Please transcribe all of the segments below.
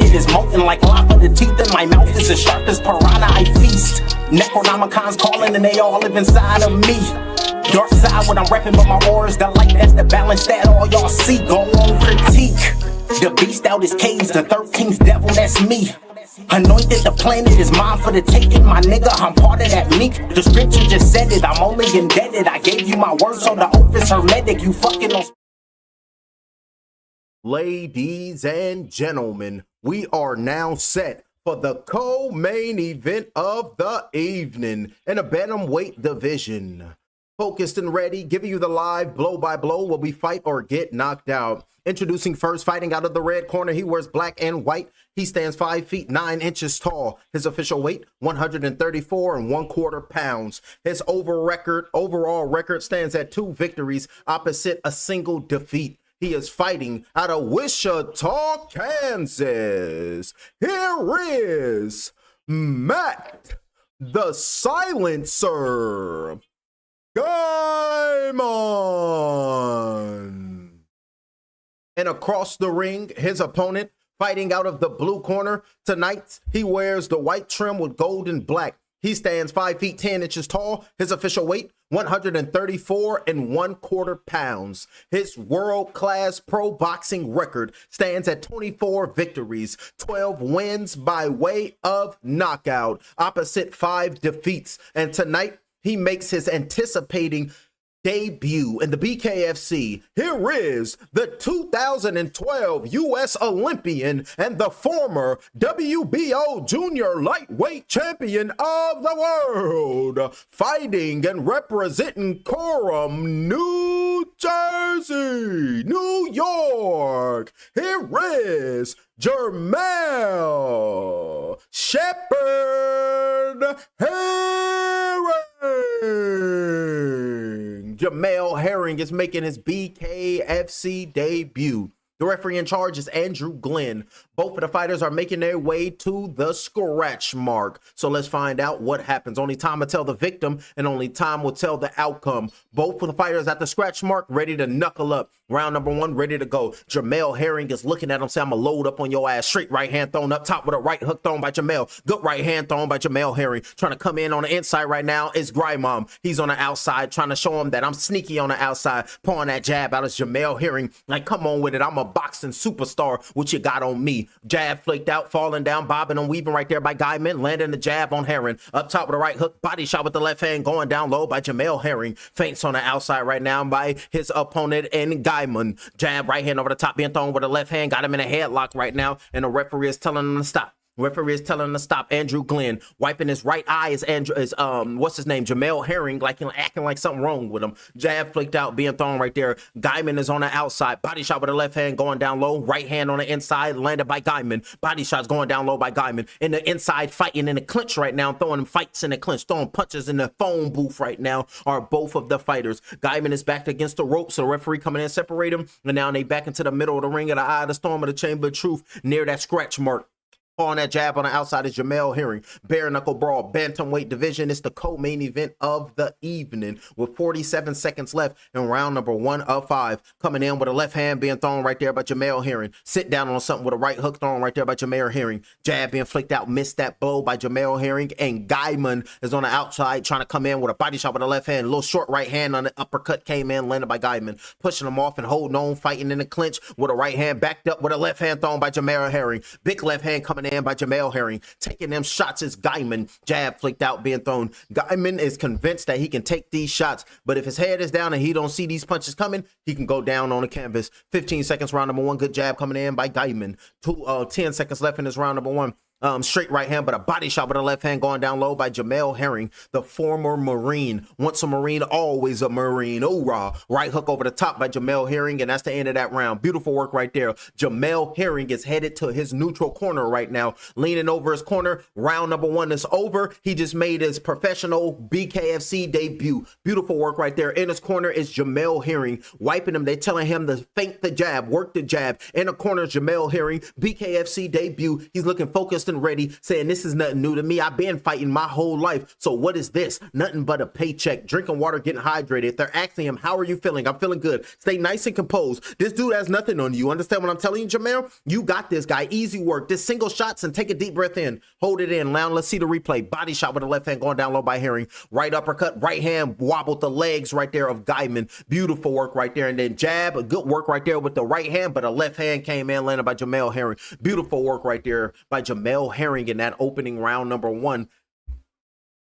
planet is molten like lava. The teeth in my mouth is as sharp as piranha. I feast. Necronomicon's calling and they all live inside of me. Dark side when I'm repping, but my aura's the light. That's the balance that all y'all see. Go on, critique. The beast out his cage, the 13th devil, that's me. Anointed, the planet is mine for the taking, my nigga, I'm part of that meek. The scripture just said it, I'm only indebted. I gave you my word, so the oath is hermetic. You fucking on. Ladies and gentlemen, we are now set for the co-main event of the evening in a bantamweight division. Focused and ready, giving you the live blow-by-blow where we fight or get knocked out. Introducing first, fighting out of the red corner, he wears black and white. He stands 5 feet 9 inches tall. His official weight, 134 1/4 pounds. His overall record stands at 2 victories, opposite a single defeat. He is fighting out of Wichita, Kansas. Here is Matt, the Silencer Guymon. And across the ring, his opponent, fighting out of the blue corner. Tonight, he wears the white trim with gold and black. He stands 5 feet 10 inches tall. His official weight, 134 1/4 pounds. His world-class pro boxing record stands at 24 victories, 12 wins by way of knockout, opposite 5 defeats. And tonight, he makes his anticipating debut in the BKFC. Here is the 2012 U.S. Olympian and the former WBO Junior Lightweight Champion of the world, fighting and representing Coram, New Jersey, New York. Here is Jamel Shepherd Herring. Jamel Herring is making his BKFC debut. The referee in charge is Andrew Glenn. Both of the fighters are making their way to the scratch mark. So let's find out what happens. Only time will tell the victim, and only time will tell the outcome. Both of the fighters at the scratch mark, ready to knuckle up. Round number 1, ready to go. Jamel Herring is looking at him, saying, I'm going to load up on your ass. Straight right hand thrown up top with a right hook thrown by Jamel. Good right hand thrown by Jamel Herring. Trying to come in on the inside right now is Guymon. He's on the outside, trying to show him that I'm sneaky on the outside. Pouring that jab out of Jamel Herring. Like, come on with it. I'm a boxing superstar. What you got on me? Jab flaked out, falling down, bobbing and weaving right there by Guymon. Landing the jab on Herring. Up top with a right hook. Body shot with the left hand going down low by Jamel Herring. Feints on the outside right now by his opponent and Guymon. Jab right hand over the top being thrown with the left hand. Got him in a headlock right now. And the referee is telling him to stop. Referee is telling him to stop. Andrew Glenn wiping his right eye is what's his name? Jamel Herring, like acting like something wrong with him. Jab flicked out, being thrown right there. Guymon is on the outside. Body shot with the left hand going down low. Right hand on the inside, landed by Guymon. Body shots going down low by Guymon. In the inside, fighting in the clinch right now, throwing fights in the clinch, throwing punches in the phone booth right now are both of the fighters. Guymon is back against the ropes, so the referee coming in, separate him. And now they back into the middle of the ring of the eye of the storm of the chamber of truth near that scratch mark. On that jab on the outside is Jamel Herring. Bare knuckle brawl, bantamweight division. It's the co-main event of the evening with 47 seconds left in round number 1 of 5. Coming in with a left hand being thrown right there by Jamel Herring. Sit down on something with a right hook thrown right there by Jamel Herring. Jab being flicked out, missed that blow by Jamel Herring. And Guymon is on the outside trying to come in with a body shot with a left hand. A little short right hand on the uppercut came in, landed by Guymon. Pushing him off and holding on, fighting in the clinch with a right hand backed up with a left hand thrown by Jamel Herring. Big left hand coming in by Jamel Herring. Taking them shots is Guymon. Jab flicked out, being thrown. Guymon is convinced that he can take these shots, but if his head is down and he don't see these punches coming, he can go down on the canvas. 15 seconds, round number 1. Good jab coming in by Guymon. 10 seconds left in this round number 1. Straight right hand, but a body shot with a left hand going down low by Jamel Herring, the former Marine. Once a Marine, always a Marine. Hoorah. Right hook over the top by Jamel Herring, and that's the end of that round. Beautiful work right there. Jamel Herring is headed to his neutral corner right now, leaning over his corner. Round number 1 is over. He just made his professional BKFC debut. Beautiful work right there. In his corner is Jamel Herring, wiping him. They're telling him to feint the jab, work the jab. In the corner is Jamel Herring, BKFC debut. He's looking focused and ready, saying this is nothing new to me. I've been fighting my whole life. So what is this? Nothing but a paycheck, drinking water, getting hydrated. They're asking him, how are you feeling? I'm feeling good. Stay nice and composed. This dude has nothing on you. Understand what I'm telling you, Jamel? You got this, guy. Easy work. This single shots and take a deep breath in. Hold it in. Now let's see the replay. Body shot with the left hand going down low by Herring. Right uppercut, right hand wobbled the legs right there of Guymon. Beautiful work right there. And then jab, a good work right there with the right hand, but a left hand came in, landed by Jamel Herring. Beautiful work right there by Jamel Herring in that opening round number 1.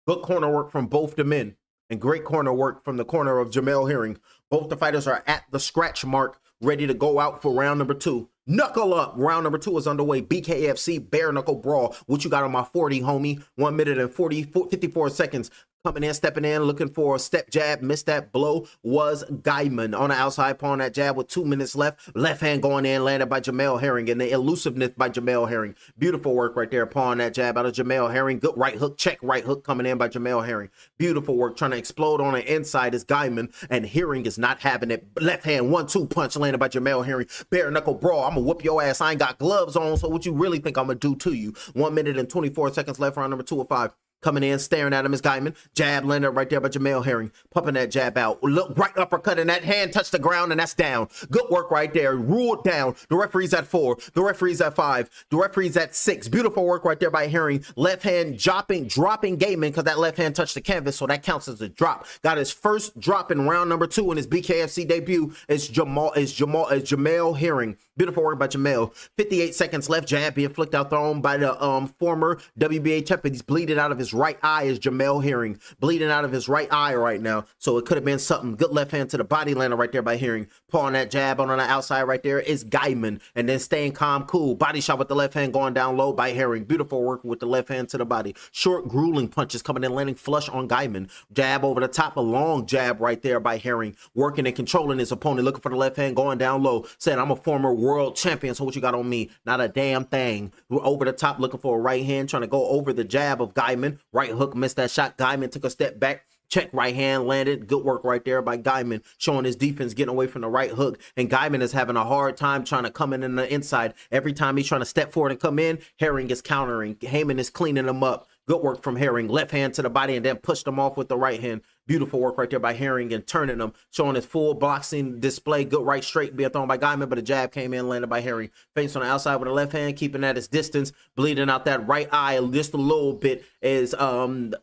Good corner work from both the men and great corner work from the corner of Jamel Herring. Both the fighters are at the scratch mark, ready to go out for round number 2. Knuckle up. Round number 2 is underway. BKFC bare knuckle brawl. What you got on my 40, homie? 1 minute and 54 seconds. Coming in, stepping in, looking for a step jab. Missed that blow was Guymon on the outside, pawing that jab with 2 minutes left. Left hand going in, landed by Jamel Herring, and the elusiveness by Jamel Herring. Beautiful work right there, pawing that jab out of Jamel Herring. Good right hook, check right hook coming in by Jamel Herring. Beautiful work, trying to explode on the inside is Guymon, and Herring is not having it. Left hand 1-2 punch landed by Jamel Herring. Bare knuckle brawl. I'm gonna whoop your ass. I ain't got gloves on, so what you really think I'm gonna do to you? 1 minute and 24 seconds left, round number 2 of 5. Coming in, staring at him is Guymon. Jab landed right there by Jamel Herring. Pumping that jab out. Look, right uppercut, and that hand touched the ground, and that's down. Good work right there. Ruled down. The referee's at 4. The referee's at 5. The referee's at 6. Beautiful work right there by Herring. Left hand dropping Guymon because that left hand touched the canvas, so that counts as a drop. Got his first drop in round number 2 in his BKFC debut. It's Jamel Herring. Beautiful work by Jamel. 58 seconds left. Jab being flicked out, thrown by the former WBA champion. He's bleeding out of his right eye is Jamel Herring. Bleeding out of his right eye right now. So it could have been something. Good left hand to the body landed right there by Herring. Pulling that jab on the outside right there is Guymon. And then staying calm, cool. Body shot with the left hand going down low by Herring. Beautiful work with the left hand to the body. Short, grueling punches coming in, landing flush on Guymon. Jab over the top, a long jab right there by Herring. Working and controlling his opponent. Looking for the left hand going down low. Saying, I'm a former world champion, so what you got on me? Not a damn thing. We're over the top looking for a right hand, trying to go over the jab of Guymon. Right hook, missed that shot. Guymon took a step back. Check right hand landed. Good work right there by Guymon, showing his defense, getting away from the right hook. And Guymon is having a hard time trying to come in the inside. Every time he's trying to step forward and come in, Herring is countering. Heyman is cleaning him up. Good work from Herring. Left hand to the body and then pushed him off with the right hand. Beautiful work right there by Herring and turning him, showing his full boxing display. Good right straight being thrown by Guymon, but a jab came in, landed by Herring. Face on the outside with the left hand, keeping at his distance, bleeding out that right eye just a little bit is,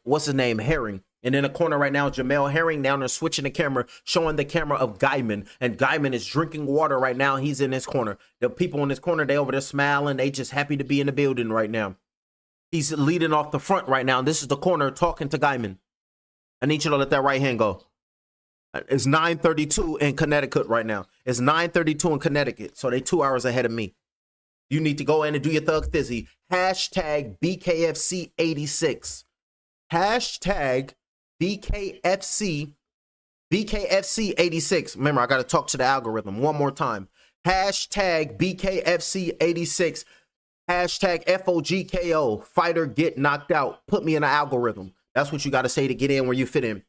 what's his name? Herring. And in the corner right now, Jamel Herring down there switching the camera, showing the camera of Guymon. And Guymon is drinking water right now. He's in his corner. The people in his corner, they over there smiling. They just happy to be in the building right now. He's leading off the front right now. This is the corner talking to Guymon. I need you to let that right hand go. It's 9:32 in Connecticut right now. It's 9:32 in Connecticut. So they 2 hours ahead of me. You need to go in and do your thug thizzy. Hashtag BKFC86. Hashtag BKFC86. Remember, I got to talk to the algorithm one more time. Hashtag BKFC86. Hashtag FOGKO. Fighter get knocked out. Put me in the algorithm. That's what you got to say to get in where you fit in.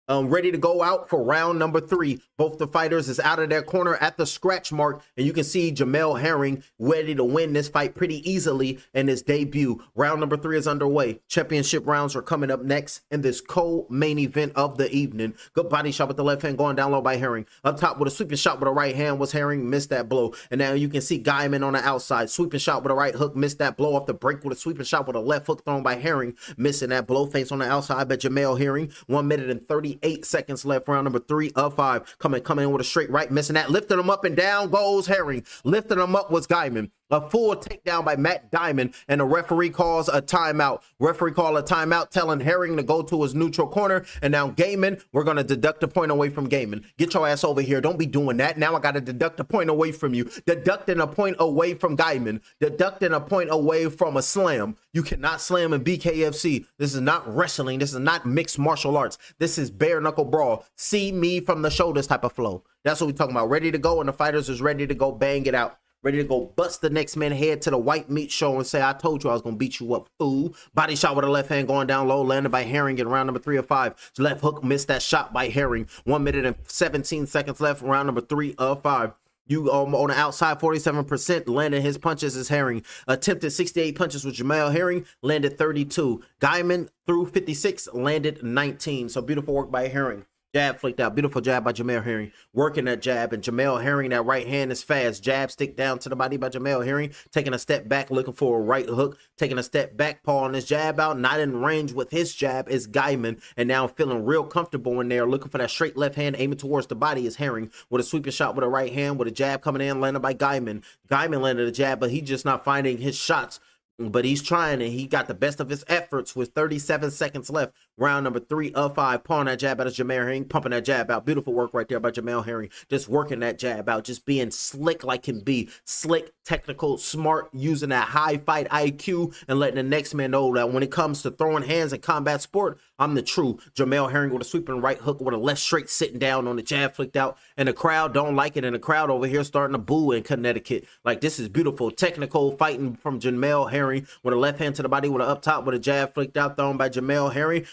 Ready to go out for round number 3. Both the fighters is out of their corner at the scratch mark, and you can see Jamel Herring ready to win this fight pretty easily in his debut. Round number 3 is underway. Championship rounds are coming up next in this co-main event of the evening. Good body shot with the left hand going down low by Herring. Up top with a sweeping shot with a right hand was Herring, missed that blow. And now you can see Guymon on the outside. Sweeping shot with a right hook, missed that blow off the break with a sweeping shot with a left hook thrown by Herring, missing that blow. Face on the outside by Jamel Herring. 1 minute and 38 seconds left, round number 3 of 5. Coming in with a straight right, missing that. Lifting him up and down goes Herring. Lifting him up was Guymon. A full takedown by Matt Diamond, and the referee calls a timeout. Referee call a timeout, telling Herring to go to his neutral corner. And now Guymon, we're going to deduct a point away from Guymon. Get your ass over here. Don't be doing that. Now I got to deduct a point away from you. Deducting a point away from Guymon. Deducting a point away from a slam. You cannot slam in BKFC. This is not wrestling. This is not mixed martial arts. This is bare knuckle brawl. See me from the shoulders type of flow. That's what we're talking about. Ready to go, and the fighters is ready to go bang it out. Ready to go bust the next man head to the white meat show and say, I told you I was going to beat you up, fool. Body shot with a left hand going down low, landed by Herring in round number 3 of 5. Left hook missed that shot by Herring. 1 minute and 17 seconds left, round number 3 of 5. You on the outside, 47% landed his punches as Herring. Attempted 68 punches with Jamel Herring, landed 32. Guymon threw 56, landed 19. So beautiful work by Herring. Jab flicked out. Beautiful jab by Jamel Herring. Working that jab. And Jamel Herring, that right hand is fast. Jab stick down to the body by Jamel Herring. Taking a step back, looking for a right hook. Taking a step back, pawing his jab out. Not in range with his jab is Guymon. And now feeling real comfortable in there. Looking for that straight left hand, aiming towards the body is Herring. With a sweeping shot with a right hand. With a jab coming in, landed by Guymon. Guymon landed a jab, but he's just not finding his shots. But he's trying, and he got the best of his efforts with 37 seconds left. Round number 3 of 5. Pawing that jab out of Jamel Herring, pumping that jab out. Beautiful work right there by Jamel Herring. Just working that jab out, just being slick like can be. Slick, technical, smart, using that high fight IQ and letting the next man know that when it comes to throwing hands in combat sport, I'm the true Jamel Herring with a sweeping right hook with a left straight sitting down on the jab flicked out. And the crowd don't like it. And the crowd over here starting to boo in Connecticut. Like, this is beautiful. Technical fighting from Jamel Herring with a left hand to the body with an up top with a jab flicked out thrown by Jamel Herring.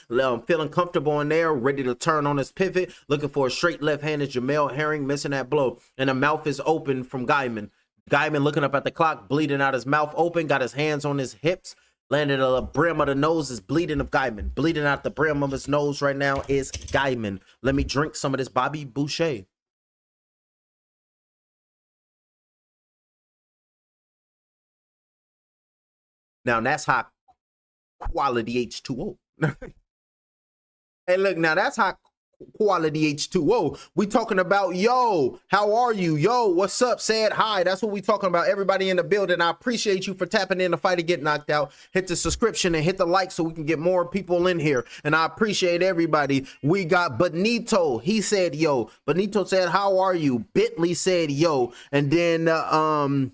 Feeling comfortable in there, ready to turn on his pivot. Looking for a straight left hand is Jamel Herring, missing that blow. And the mouth is open from Guymon. Guymon looking up at the clock, bleeding out his mouth open, got his hands on his hips. Landed at the brim of the nose is bleeding of Guymon. Bleeding out the brim of his nose right now is Guymon. Let me drink some of this Bobby Boucher. Now that's high quality H2O. Hey, look, now that's high quality H2O. We talking about, yo, how are you? Yo, what's up? Said hi. That's what we talking about. Everybody in the building. I appreciate you for tapping in to fight to get knocked out. Hit the subscription and hit the like so we can get more people in here. And I appreciate everybody. We got Benito. He said, yo. Benito said, how are you? Bitly said, yo. And then,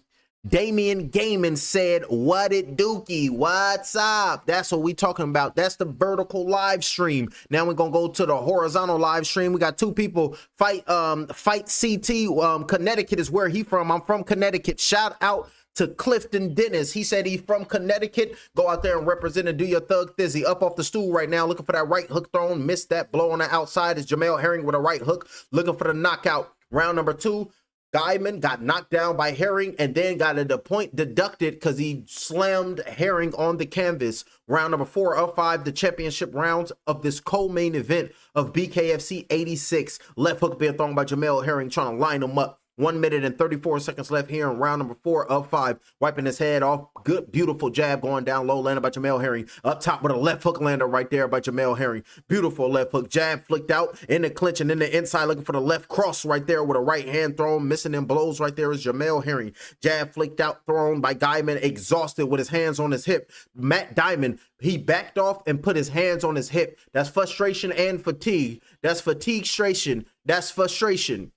Damian Guymon said, what it dookie? What's up? That's what we talking about. That's the vertical live stream. Now we're gonna go to the horizontal live stream. We got two people fight CT. Connecticut is where he from. I'm from Connecticut. Shout out to Clifton Dennis. He said he's from Connecticut. Go out there and represent and do your thug thizzy. Up off the stool right now, looking for that right hook thrown. Missed that blow on the outside is Jamel Herring with a right hook. Looking for the knockout. Round number 2. Guymon got knocked down by Herring and then got a point deducted because he slammed Herring on the canvas. Round number 4 of 5, the championship rounds of this co-main event of BKFC 86. Left hook being thrown by Jamel Herring, trying to line him up. 1 minute and 34 seconds left here in round number 4 of 5. Wiping his head off. Good, beautiful jab going down low, landed by Jamel Herring. Up top with a left hook lander right there by Jamel Herring. Beautiful left hook. Jab flicked out in the clinch and in the inside, looking for the left cross right there with a right hand thrown. Missing them blows right there is Jamel Herring. Jab flicked out, thrown by Guymon, exhausted with his hands on his hip. Matt Diamond, he backed off and put his hands on his hip. That's frustration and fatigue. That's fatigue-stration. That's frustration.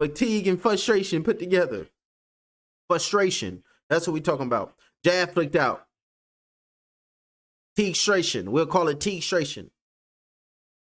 Fatigue and frustration put together. Frustration. That's what we talking about. Jab flicked out. Fatigue-stration. We'll call it fatigue-stration.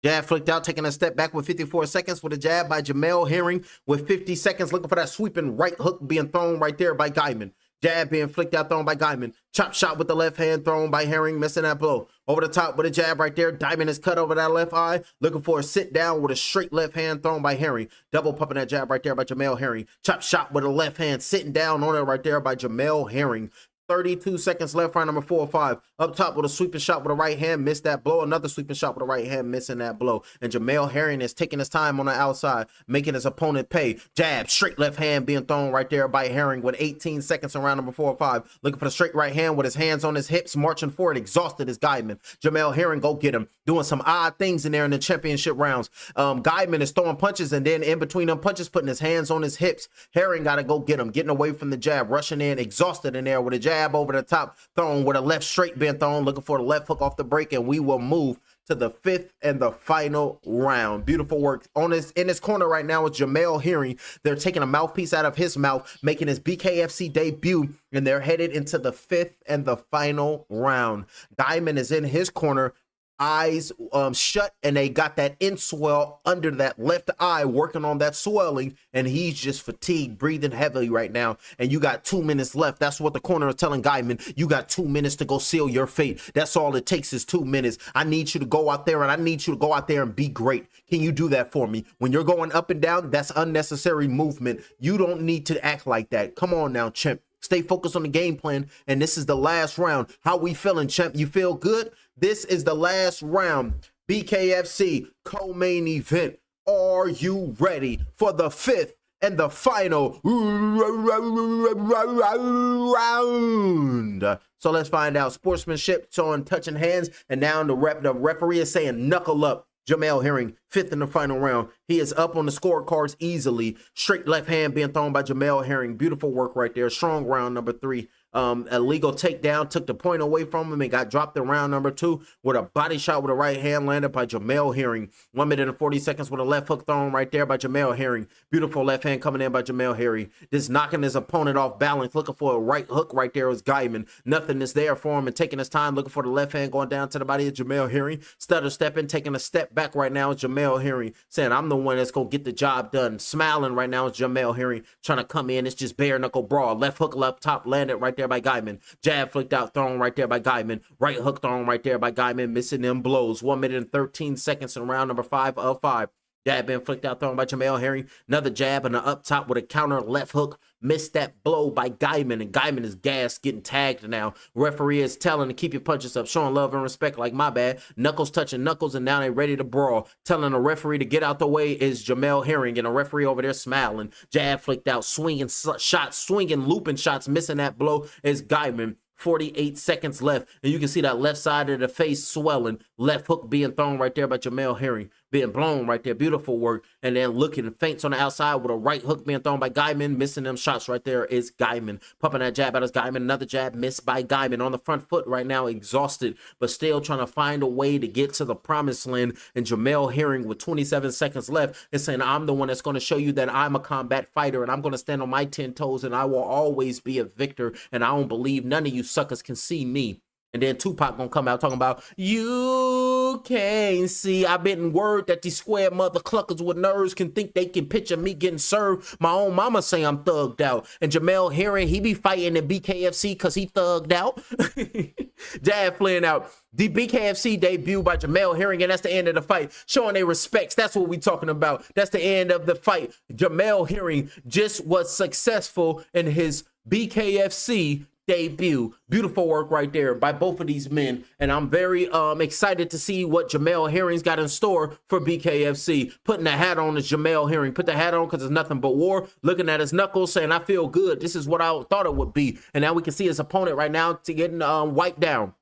Jab flicked out, taking a step back with 54 seconds with a jab by Jamel Herring with 50 seconds. Looking for that sweeping right hook being thrown right there by Guymon. Jab being flicked out, thrown by Guymon. Chop shot with the left hand thrown by Herring, missing that blow. Over the top with a jab right there. Diamond is cut over that left eye. Looking for a sit down with a straight left hand thrown by Herring. Double pumping that jab right there by Jamel Herring. Chop shot with a left hand sitting down on it right there by Jamel Herring. 32 seconds left, round number 4 or 5. Up top with a sweeping shot with a right hand, missed that blow. Another sweeping shot with a right hand, missing that blow. And Jamel Herring is taking his time on the outside, making his opponent pay. Jab, straight left hand being thrown right there by Herring with 18 seconds in round number 4 or 5. Looking for the straight right hand with his hands on his hips, marching forward, exhausted as Guymon. Jamel Herring, go get him. Doing some odd things in there in the championship rounds. Guymon is throwing punches, and then in between them punches, putting his hands on his hips. Herring got to go get him, getting away from the jab, rushing in, exhausted in there with a jab over the top, thrown with a left straight being thrown, looking for the left hook off the break, and we will move to the 5th and the final round. Beautiful work. On this in his corner right now is Jamel Herring. They're taking a mouthpiece out of his mouth, making his BKFC debut, and they're headed into the 5th and the final round. Guymon is in his corner, eyes shut, and they got that inswell under that left eye working on that swelling, and he's just fatigued, breathing heavily right now. And you got 2 minutes left. That's what the corner is telling Guymon. You got 2 minutes to go seal your fate. That's all it takes is 2 minutes. I need you to go out there, and I need you to go out there and be great. Can you do that for me? When you're going up and down, that's unnecessary movement. You don't need to act like that. Come on now, champ. Stay focused on the game plan, and this is the last round. How we feeling, champ? You feel good? This is the last round. BKFC co-main event. Are you ready for the 5th and the final round? So let's find out. Sportsmanship, showing touching hands, and now the referee is saying knuckle up. Jamel Herring, 5th in the final round. He is up on the scorecards easily. Straight left hand being thrown by Jamel Herring. Beautiful work right there. Strong round number 3. Illegal takedown, took the point away from him and got dropped in round number 2 with a body shot with a right hand landed by Jamel Herring. 1 minute and 40 seconds with a left hook thrown right there by Jamel Herring. Beautiful left hand coming in by Jamel Herring. Just knocking his opponent off balance, looking for a right hook right there was Guymon. Nothing is there for him and taking his time, looking for the left hand going down to the body of Jamel Herring. Stutter stepping, taking a step back right now is Jamel Herring, saying, I'm the one that's going to get the job done. Smiling right now is Jamel Herring, trying to come in. It's just bare knuckle brawl. Left hook up top, landed right there by Guymon. Jab flicked out, thrown right there by Guymon. Right hook thrown right there by Guymon, missing them blows. 1 minute and 13 seconds in round number 5 of 5. Jab being flicked out, thrown by Jamel Herring. Another jab and an up top with a counter left hook. Missed that blow by Guymon, and Guymon is gassed, getting tagged now. Referee is telling to keep your punches up, showing love and respect like my bad. Knuckles touching knuckles, and now they ready to brawl. Telling the referee to get out the way is Jamel Herring, and the referee over there smiling. Jab flicked out, swinging shots, swinging, looping shots, missing that blow is Guymon. 48 seconds left, and you can see that left side of the face swelling. Left hook being thrown right there by Jamel Herring, being blown right there. Beautiful work. And then looking feints on the outside with a right hook being thrown by Guymon. Missing them shots right there is Guymon. Pumping that jab out as Guymon. Another jab missed by Guymon on the front foot right now, exhausted, but still trying to find a way to get to the promised land. And Jamel Herring with 27 seconds left is saying, I'm the one that's going to show you that I'm a combat fighter, and I'm going to stand on my 10 toes, and I will always be a victor, and I don't believe none of you suckers can see me. And then Tupac gonna come out talking about, you can't see. I've been word that these square mother cluckers with nerves can think they can picture me getting served. My own mama say I'm thugged out. And Jamel Herring, he be fighting in BKFC because he thugged out. Jab flaring out. The BKFC debut by Jamel Herring, and that's the end of the fight. Showing their respects. That's what we talking about. That's the end of the fight. Jamel Herring just was successful in his BKFC debut. Beautiful work right there by both of these men, and I'm very excited to see what Jamel Herring's got in store for BKFC. Putting the hat on is Jamel Herring. Put the hat on because it's nothing but war. Looking at his knuckles, saying, I feel good. This is what I thought it would be. And now we can see his opponent right now to getting wiped down.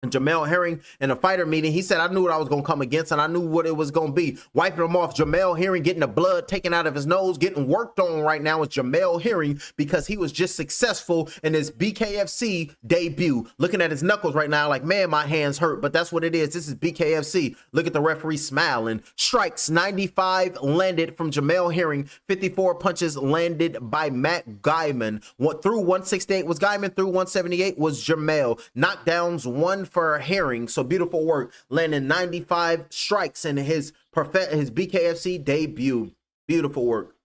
And Jamel Herring in a fighter meeting, he said, I knew what I was going to come against, and I knew what it was going to be. Wiping him off. Jamel Herring getting the blood taken out of his nose, getting worked on right now is Jamel Herring because he was just successful in his BKFC debut. Looking at his knuckles right now like, man, my hands hurt, but that's what it is. This is BKFC. Look at the referee smiling. Strikes 95 landed from Jamel Herring. 54 punches landed by Matt Guymon. Through 168 was Guymon. Through 178 was Jamel. Knockdowns 1 for Herring. So beautiful work, landing 95 strikes in his BKFC debut. Beautiful work.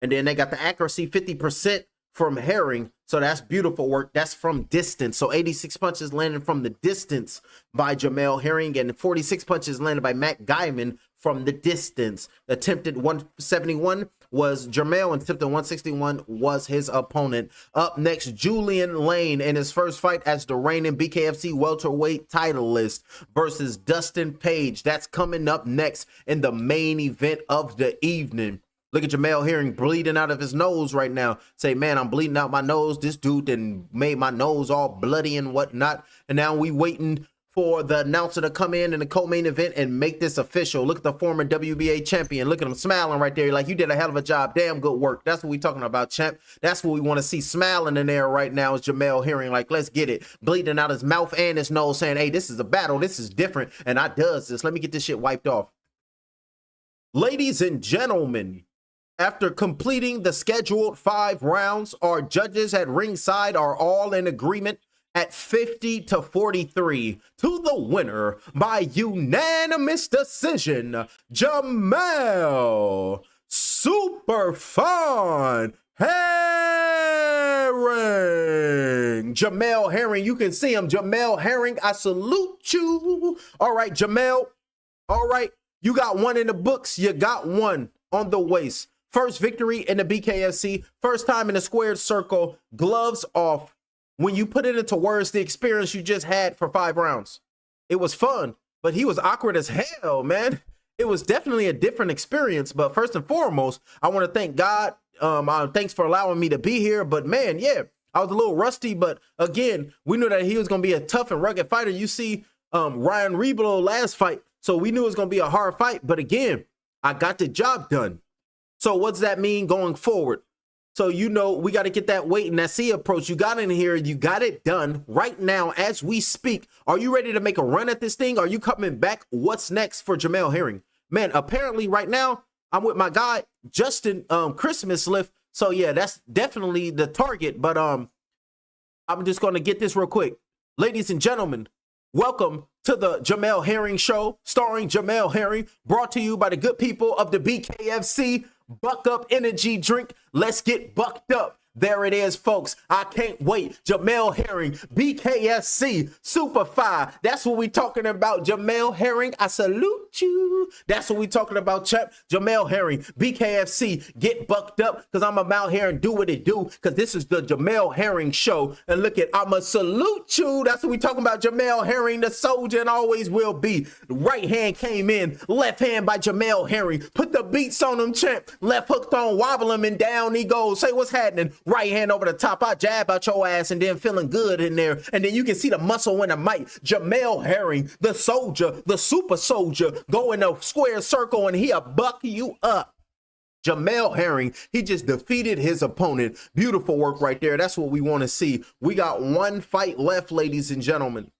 And then they got the accuracy 50% from Herring. So that's beautiful work. That's from distance. So 86 punches landed from the distance by Jamel Herring, and 46 punches landed by Matt Guymon from the distance. Attempted 171 was Jamel, and attempted 161 was his opponent. Up next, Julian Lane in his first fight as the reigning BKFC welterweight titleist versus Dustin Page. That's coming up next in the main event of the evening. Look at Jamel Herring bleeding out of his nose right now. Say, man, I'm bleeding out my nose. This dude then made my nose all bloody and whatnot. And now we waiting for the announcer to come in the co-main event and make this official. Look at the former WBA champion. Look at him smiling right there. Like, you did a hell of a job. Damn good work. That's what we talking about, champ. That's what we want to see smiling in there right now is Jamel Herring. Like, let's get it. Bleeding out his mouth and his nose saying, hey, this is a battle. This is different. And I does this. Let me get this shit wiped off. Ladies and gentlemen, after completing the scheduled 5 rounds, our judges at ringside are all in agreement at 50-43 to the winner by unanimous decision, Jamel Super Fun Herring. Jamel Herring, you can see him. Jamel Herring, I salute you. All right, Jamel. All right, you got one in the books. You got one on the waist. First victory in the BKFC. First time in the squared circle. Gloves off. When you put it into words, the experience you just had for 5 rounds. It was fun, but he was awkward as hell, man. It was definitely a different experience. But first and foremost, I want to thank God. Thanks for allowing me to be here. But man, yeah, I was a little rusty. But again, we knew that he was going to be a tough and rugged fighter. You see Ryan Rebelo last fight. So we knew it was going to be a hard fight. But again, I got the job done. So what does that mean going forward? So, you know, we got to get that weight and that C approach. You got in here. You got it done right now as we speak. Are you ready to make a run at this thing? Are you coming back? What's next for Jamel Herring? Man, apparently right now I'm with my guy, Justin Christmas Lift. So, yeah, that's definitely the target. But I'm just going to get this real quick. Ladies and gentlemen, welcome to the Jamel Herring Show, starring Jamel Herring, brought to you by the good people of the BKFC. Buck Up Energy Drink. Let's get bucked up. There it is, folks. I can't wait. Jamel Herring, BKFC, Super 5. That's what we talking about, Jamel Herring. I salute you. That's what we talking about, chap. Jamel Herring, BKFC, get bucked up because I'm about here and do what it do because this is the Jamel Herring Show. And look at, I'ma salute you. That's what we talking about, Jamel Herring, the soldier and always will be. The right hand came in, left hand by Jamel Herring. Put the beats on him, champ. Left hooked on, wobble him, and down he goes. Say what's happening. Right hand over the top, I jab out your ass and then feeling good in there. And then you can see the muscle in the mic. Jamel Herring, the soldier, the super soldier, go in a square circle and he'll buck you up. Jamel Herring, he just defeated his opponent. Beautiful work right there. That's what we want to see. We got one fight left, ladies and gentlemen.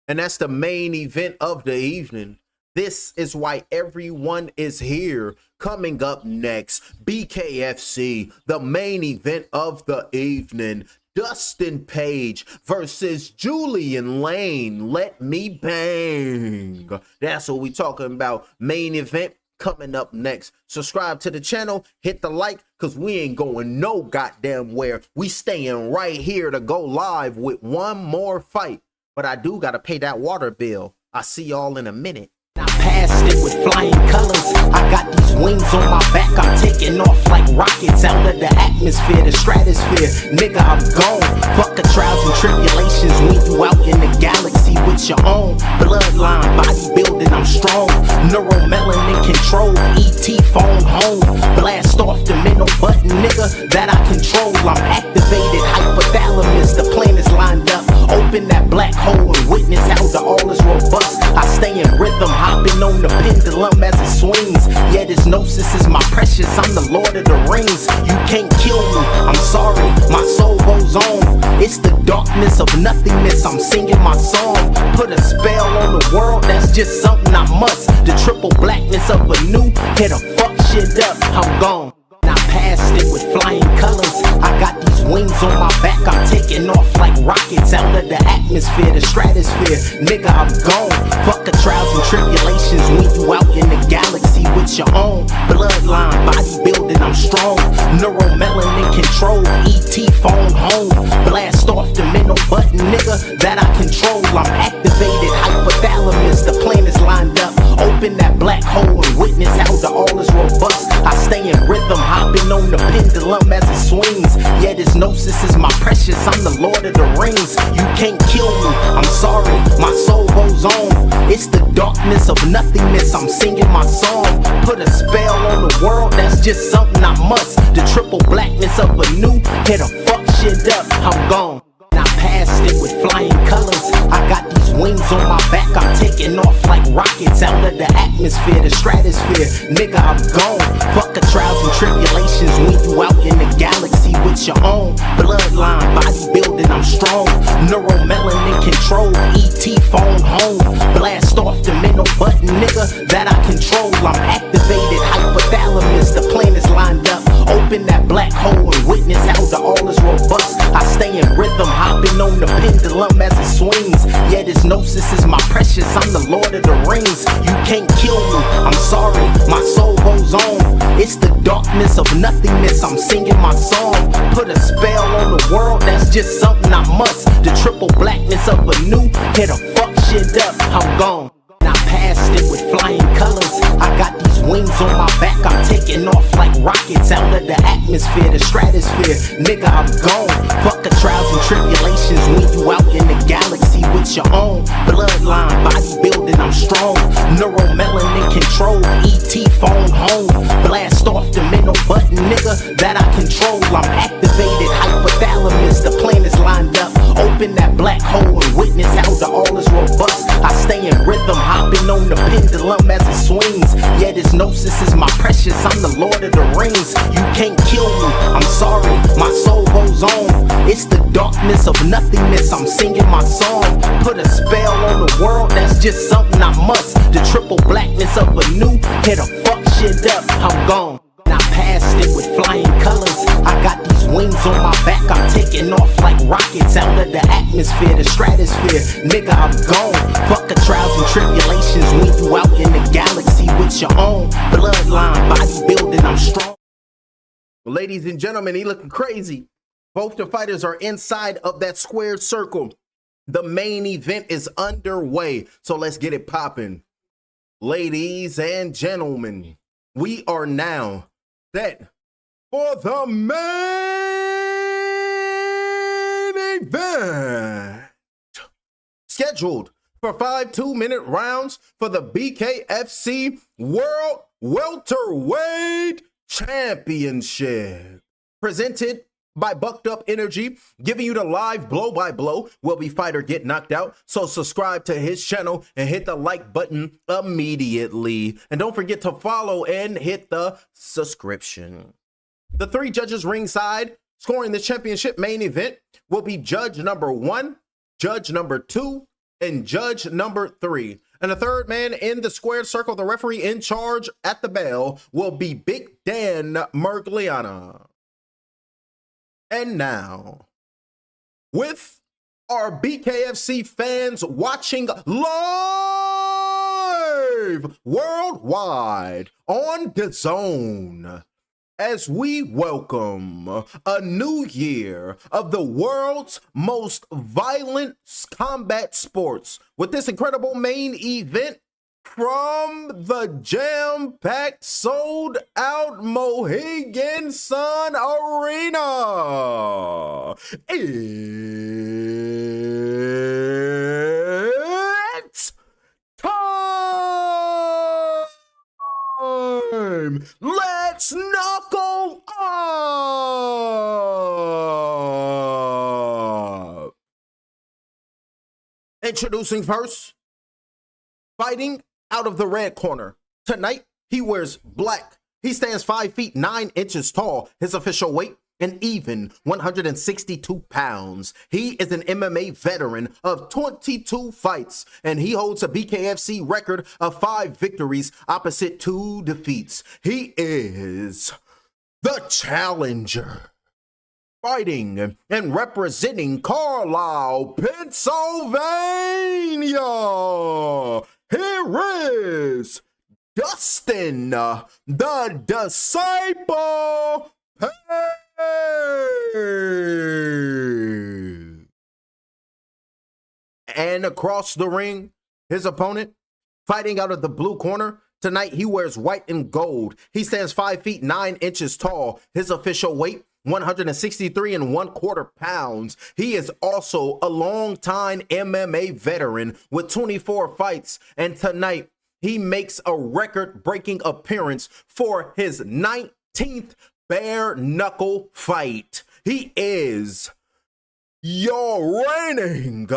And that's the main event of the evening. This is why everyone is here. Coming up next, BKFC, the main event of the evening. Dustin Page versus Julian Lane. Let me bang. That's what we talking about. Main event coming up next. Subscribe to the channel. Hit the like because we ain't going no goddamn where. We staying right here to go live with one more fight. But I do got to pay that water bill. I'll see y'all in a minute. I passed it with flying colors. I got these wings on my back. I'm taking off like rockets out of the atmosphere, the stratosphere. Nigga, I'm gone. Fuck the trials and tribulations when you out in the galaxy with your own bloodline, bodybuilding. I'm strong. Neuromelanin control. ET phone home. Blast off the middle button, nigga, that I control. I'm activated. Hypothalamus. The planets lined up. Open that black hole and witness how the all is robust. I stay in rhythm, hopping on the pendulum as it swings. Yeah, this gnosis is my precious. I'm the Lord of the Rings. You can't kill me. I'm sorry, my soul goes on. It's the darkness of nothingness. I'm singing my song. Put a spell on the world. That's just something I must. The triple blackness of a new hit a fuck shit up. I'm gone. I passed it with flying colors. I got these wings on my back. I'm taking off like rockets out of the atmosphere, the stratosphere. Nigga, I'm gone. Fuck the trials and tribulations when you out in the galaxy with your own bloodline, bodybuilding. I'm strong. Neuromelanin control. ET phone home. Blast off the middle button, nigga, that I control. I'm activated. Hypothalamus. The planets lined up. Open that black hole and witness how the all is robust. I stay in rhythm, hopping on the pendulum as it swings. Yeah, this gnosis is my precious. I'm the Lord of the Rings. You can't kill me. I'm sorry, my soul goes on. It's the darkness of nothingness. I'm singing my song. Put a spell on the world. That's just something I must. The triple blackness of a new hit a fuck shit up. I'm gone. I passed it with flying colors. I got these wings on my back. I'm taking off like rockets out of the atmosphere, the stratosphere. Nigga, I'm gone. Fuck the trials and tribulations when you out in the galaxy with your own bloodline, bodybuilding. I'm strong. Neuromelanin control. ET phone home. Blast off the middle button, nigga, that I control. I'm activated. Hypothalamus. The planets lined up. Open that black hole and witness how the all is robust. I stay in rhythm, hopping hopping on the pendulum as it swings. Yeah, this gnosis is my precious, I'm the Lord of the Rings. You can't kill me, I'm sorry, my soul goes on. It's the darkness of nothingness, I'm singing my song. Put a spell on the world, that's just something I must. The triple blackness of a new, hit a fuck shit up, I'm gone. I passed it with flying colors. I got these wings on my back, I'm taking off like rockets out of the atmosphere, the stratosphere. Nigga, I'm gone. Fuck the trials and tribulations when you out in the galaxy with your own bloodline, bodybuilding, I'm strong. Neuromelanin control, ET phone home. Blast off the mental button, nigga, that I control. I'm activated, hypothalamus, the planets lined up. Open that black hole and witness how the all is robust. I stay in rhythm, hopping on the pendulum as it swings. Yeah, this gnosis is my precious, I'm the Lord of the Rings. You can't kill me, I'm sorry, my soul goes on. It's the darkness of nothingness, I'm singing my song. Put a spell on the world, that's just something I must. The triple blackness of a new, hit a fuck shit up, I'm gone. I passed it with flying colors. I got these wings on my back, I'm taking off like rockets out of the atmosphere, the stratosphere. Nigga, I'm gone. Fuck the trials and tribulations when you out in the galaxy with your own bloodline, bodybuilding, I'm strong. Ladies and gentlemen, he looking crazy. Both the fighters are inside of that squared circle. The main event is underway, so let's get it popping. Ladies and gentlemen, we are now set for the main event. Scheduled for 5 2-minute rounds for the BKFC World Welterweight Championship. Presented by Bucked Up Energy, giving you the live blow-by-blow. Will be fighter get knocked out? So subscribe to his channel and hit the like button immediately. And don't forget to follow and hit the subscription. The 3 judges ringside scoring the championship main event will be judge number 1, judge number 2, and judge number 3. And the third man in the squared circle, the referee in charge at the bell, will be Big Dan Mergliana. And now, with our BKFC fans watching live worldwide on DAZN, as we welcome a new year of the world's most violent combat sports with this incredible main event from the jam-packed, sold-out Mohegan Sun Arena. It's time! Let's knuckle up! Introducing first, fighting out of the red corner. Tonight, he wears black. He stands 5 feet 9 inches tall. His official weight, an even 162 pounds. He is an MMA veteran of 22 fights, and he holds a BKFC record of 5 victories opposite 2 defeats. He is the challenger. Fighting and representing Carlisle, Pennsylvania. Here is Dustin, the Disciple Page. And across the ring, his opponent, fighting out of the blue corner. Tonight, he wears white and gold. He stands 5 feet 9 inches tall. His official weight, 163 1/4 pounds. He is also a longtime MMA veteran with 24 fights. And tonight, he makes a record-breaking appearance for his 19th bare knuckle fight. He is your reigning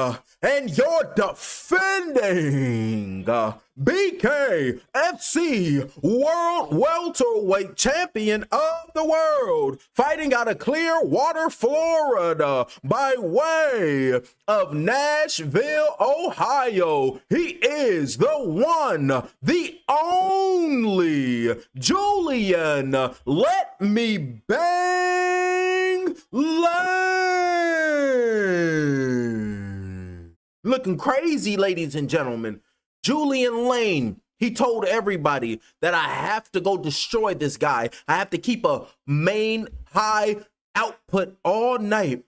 and your defending BKFC World Welterweight Champion of the World, fighting out of Clearwater, Florida, by way of Nashville, Ohio. He is the one, the only Julian Let Me Bang Lane. Looking crazy, ladies and gentlemen. Julian Lane, he told everybody that I have to go destroy this guy. I have to keep a main high output all night.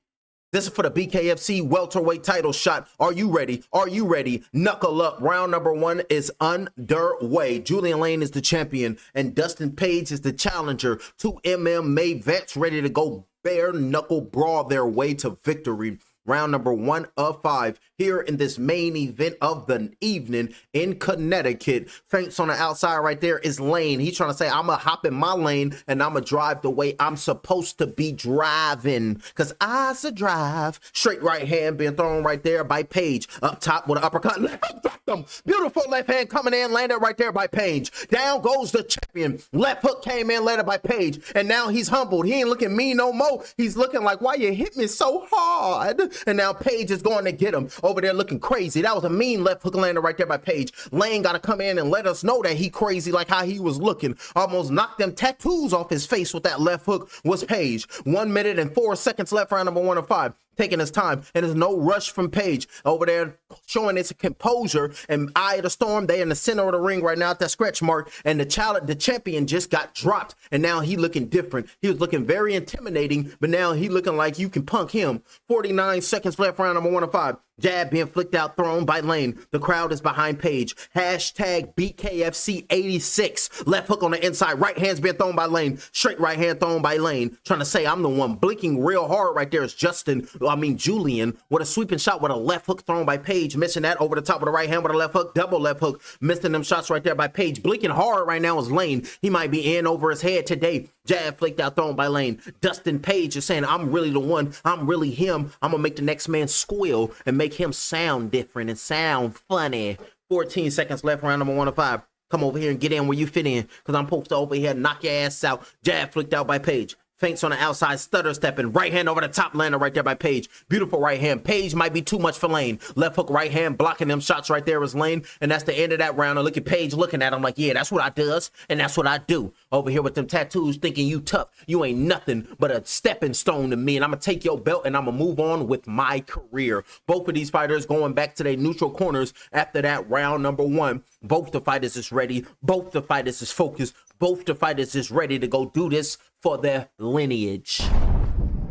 This is for the BKFC welterweight title shot. Are you ready? Are you ready? Knuckle up. Round number 1 is underway. Julian Lane is the champion and Dustin Page is the challenger. 2 MMA vets ready to go bare knuckle brawl their way to victory. Round number 1 of 5 here in this main event of the evening in Connecticut. Feints on the outside right there is Lane. He's trying to say, I'm going to hop in my lane and I'm going to drive the way I'm supposed to be driving. Because I should drive. Straight right hand being thrown right there by Page. Up top with an uppercut. Left hook dropped him. Beautiful left hand coming in. Landed right there by Page. Down goes the champion. Left hook came in. Landed by Page. And now he's humbled. He ain't looking mean no more. He's looking like, why you hit me so hard? And now Page is going to get him over there looking crazy. That was a mean left hook landed right there by Page. Lane got to come in and let us know that he crazy like how he was looking. Almost knocked them tattoos off his face with that left hook was Page. 1 minute and 4 seconds left, round number 1 of 5. Taking his time, and there's no rush from Page over there showing his composure and eye of the storm. They in the center of the ring right now at that scratch mark, and the champion just got dropped, and now he looking different. He was looking very intimidating, but now he looking like you can punk him. 49 seconds left, round number 1 of 5. Jab being flicked out, thrown by Lane. The crowd is behind Page. Hashtag BKFC 86. Left hook on the inside. Right hand's being thrown by Lane. Straight right hand thrown by Lane. Trying to say I'm the one. Blinking real hard right there is Julian with a sweeping shot with a left hook thrown by Page. Missing that over the top with a right hand with a left hook. Double left hook. Missing them shots right there by Page. Blinking hard right now is Lane. He might be in over his head today. Jab flicked out, thrown by Lane. Dustin Page is saying, I'm really the one. I'm really him. I'm going to make the next man squeal and make him sound different and sound funny. 14 seconds left, round number 1 of 5. Come over here and get in where you fit in, because I'm supposed to over here knock your ass out. Jab flicked out by Page. Feints on the outside, stutter stepping. Right hand over the top, lander right there by Page. Beautiful right hand. Page might be too much for Lane. Left hook, right hand, blocking them shots right there is Lane. And that's the end of that round. And look at Page looking at him like, yeah, that's what I does. And that's what I do. Over here with them tattoos, thinking you tough. You ain't nothing but a stepping stone to me. And I'm going to take your belt and I'm going to move on with my career. Both of these fighters going back to their neutral corners after that round number 1. Both the fighters is ready. Both the fighters is focused. Both the fighters is ready to go do this for their lineage.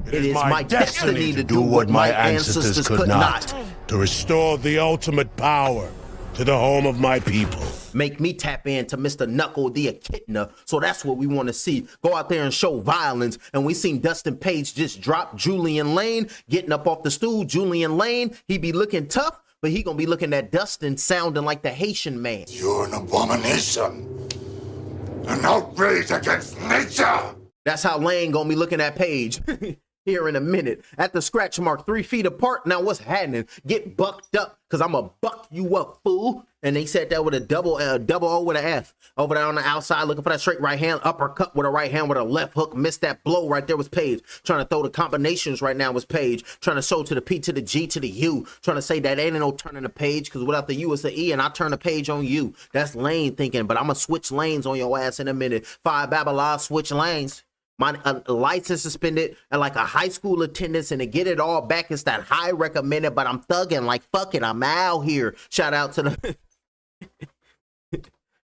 It is my destiny to do what my ancestors could not. To restore the ultimate power to the home of my people. Make me tap into Mr. Knuckle the Echidna. So that's what we want to see. Go out there and show violence. And we seen Dustin Page just drop Julian Lane, getting up off the stool. Julian Lane, he be looking tough, but he gonna be looking at Dustin sounding like the Haitian man. You're an abomination. An outrage against nature. That's how Lane gonna be looking at Page here in a minute. At the scratch mark, 3 feet apart. Now what's happening? Get bucked up, because I'm gonna buck you up, fool. And they said that with a double O with an F. Over there on the outside, looking for that straight right hand. Uppercut with a right hand with a left hook. Missed that blow right there was Page. Trying to throw the combinations right now was Page. Trying to show to the P to the G to the U. Trying to say that ain't no turning the page, because without the U it's the E, and I turn the page on you. That's Lane thinking, but I'm going to switch lanes on your ass in a minute. 5 Babylon, switch lanes. My license suspended and like a high school attendance, and to get it all back, it's that high recommended, but I'm thugging like, fuck it, I'm out here. Shout out to the...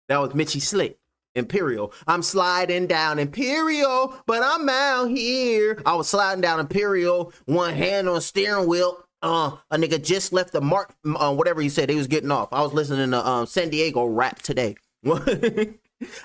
That was Mitchie Slick. Imperial. I'm sliding down Imperial, but I'm out here. I was sliding down Imperial, one hand on steering wheel. A nigga just left the mark, whatever he said, he was getting off. I was listening to San Diego rap today.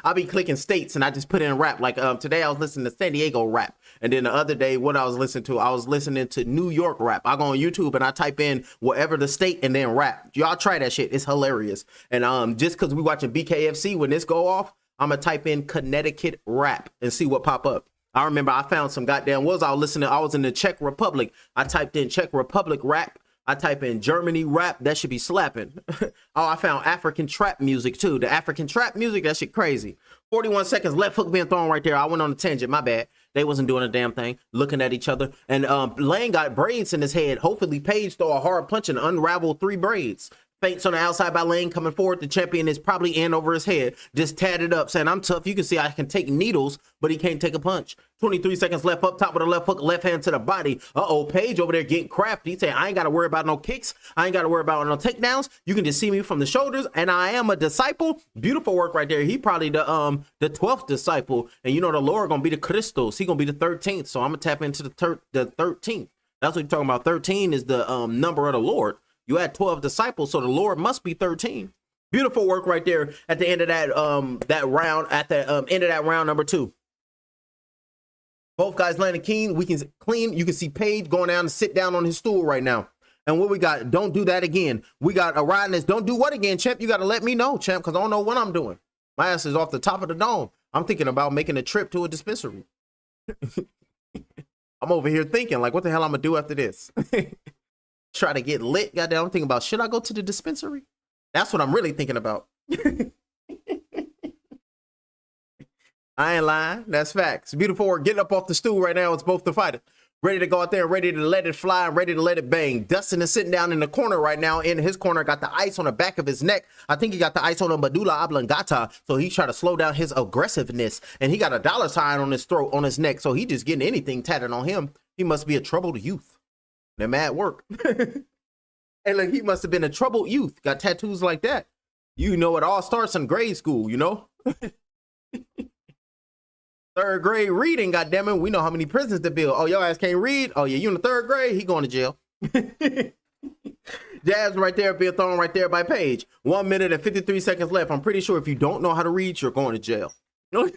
I'll be clicking states and I just put in rap. Like today I was listening to San Diego rap. And then the other day, what I was listening to New York rap. I go on YouTube and I type in whatever the state and then rap. Y'all try that shit. It's hilarious. And just because we watching BKFC, when this go off, I'm going to type in Connecticut rap and see what pop up. I remember I found some goddamn I was in the Czech Republic. I typed in Czech Republic rap. I type in Germany rap, that should be slapping. Oh, I found African trap music too. The African trap music, that shit crazy. 41 seconds, left hook being thrown right there. I went on a tangent, my bad. They wasn't doing a damn thing, looking at each other. And Lane got braids in his head. Hopefully Page throw a hard punch and unravel 3 braids. Feints on the outside by Lane coming forward. The champion is probably in over his head. Just tatted up, saying, I'm tough. You can see I can take needles, but he can't take a punch. 23 seconds left up top with a left hook, left hand to the body. Uh-oh, Paige over there getting crafty. Saying, I ain't got to worry about no kicks. I ain't got to worry about no takedowns. You can just see me from the shoulders, and I am a disciple. Beautiful work right there. He probably the 12th disciple. And you know the Lord going to be the Christos. He going to be the 13th. So I'm going to tap into the 13th. That's what you're talking about. 13 is the number of the Lord. You had 12 disciples, so the Lord must be 13. Beautiful work right there at the end of that round, at the end of that round number 2. Both guys landing clean. We can clean. You can see Paige going down and sit down on his stool right now. And what we got? Don't do that again. We got a riding this. Don't do what again, champ? You got to let me know, champ, because I don't know what I'm doing. My ass is off the top of the dome. I'm thinking about making a trip to a dispensary. I'm over here thinking, like, what the hell I'm going to do after this? Try to get lit. Goddamn, I'm thinking about, should I go to the dispensary? That's what I'm really thinking about. I ain't lying. That's facts. Beautiful work. Getting up off the stool right now. It's both the fighters. Ready to go out there, ready to let it fly, and ready to let it bang. Dustin is sitting down in the corner right now. In his corner, got the ice on the back of his neck. I think he got the ice on the medulla oblongata, so he's trying to slow down his aggressiveness. And he got a dollar sign on his throat, on his neck, so he just getting anything tatted on him. He must be a troubled youth. They're mad work. And look, he must have been a troubled youth. Got tattoos like that. You know, it all starts in grade school, you know? 3rd grade reading, goddammit. We know how many prisons to build. Oh, your ass can't read? Oh, yeah, you in the 3rd grade? He going to jail. Jabs right there, being thrown right there by Paige. 1 minute and 53 seconds left. I'm pretty sure if you don't know how to read, you're going to jail. You know?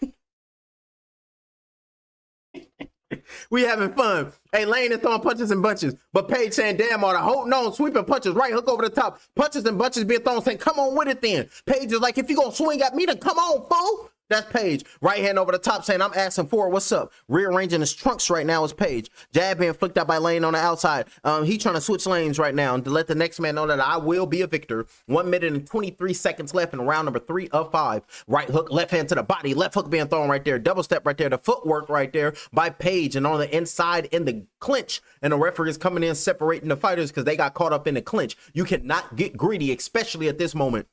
We having fun. Hey, Lane is throwing punches and bunches, but Paige saying, damn, all the holding on, sweeping punches, right hook over the top, punches and bunches being thrown, saying, come on with it then. Paige is like, if you gonna swing at me, then come on, fool. That's Paige. Right hand over the top saying, I'm asking for it. What's up? Rearranging his trunks right now is Paige. Jab being flicked out by Lane on the outside. He trying to switch lanes right now to let the next man know that I will be a victor. 1 minute and 23 seconds left in round number 3 of 5. Right hook, left hand to the body. Left hook being thrown right there. Double step right there. The footwork right there by Paige. And on the inside in the clinch. And the referee is coming in separating the fighters because they got caught up in the clinch. You cannot get greedy, especially at this moment.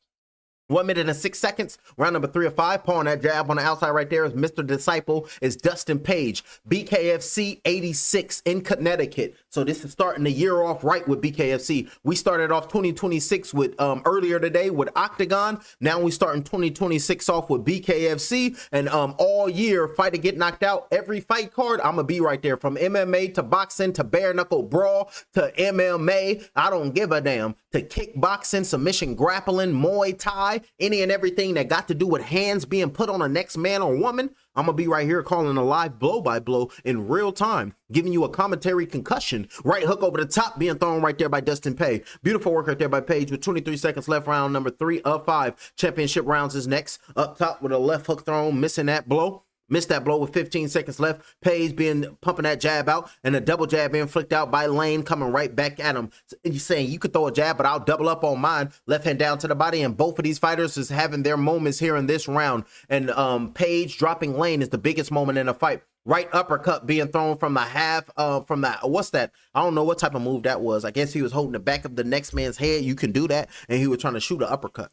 1 minute and 6 seconds. Round number 3 of 5. Pulling that jab on the outside right there is Mr. Disciple. Is Dustin Paige. BKFC 86 in Connecticut. So this is starting the year off right with BKFC. We started off 2026 with earlier today with Octagon. Now we starting 2026 off with BKFC. And all year, fight to get knocked out. Every fight card, I'm gonna be right there. From MMA to boxing to bare knuckle brawl to MMA. I don't give a damn. To kickboxing, submission grappling, Muay Thai. Any and everything that got to do with hands being put on the next man or woman, I'm gonna be right here calling a live blow by blow in real time, giving you a commentary concussion. Right hook over the top being thrown right there by Dustin Paige. Beautiful work right there by Paige with 23 seconds left. Round number 3 of 5. Championship rounds is next. Up top with a left hook thrown, missing that blow. Missed that blow with 15 seconds left. Paige being pumping that jab out, and a double jab being flicked out by Lane, coming right back at him. He's saying, you could throw a jab, but I'll double up on mine. Left hand down to the body, and both of these fighters is having their moments here in this round. And Paige dropping Lane is the biggest moment in the fight. Right uppercut being thrown from the half, from that, what's that? I don't know what type of move that was. I guess he was holding the back of the next man's head. You can do that, and he was trying to shoot an uppercut.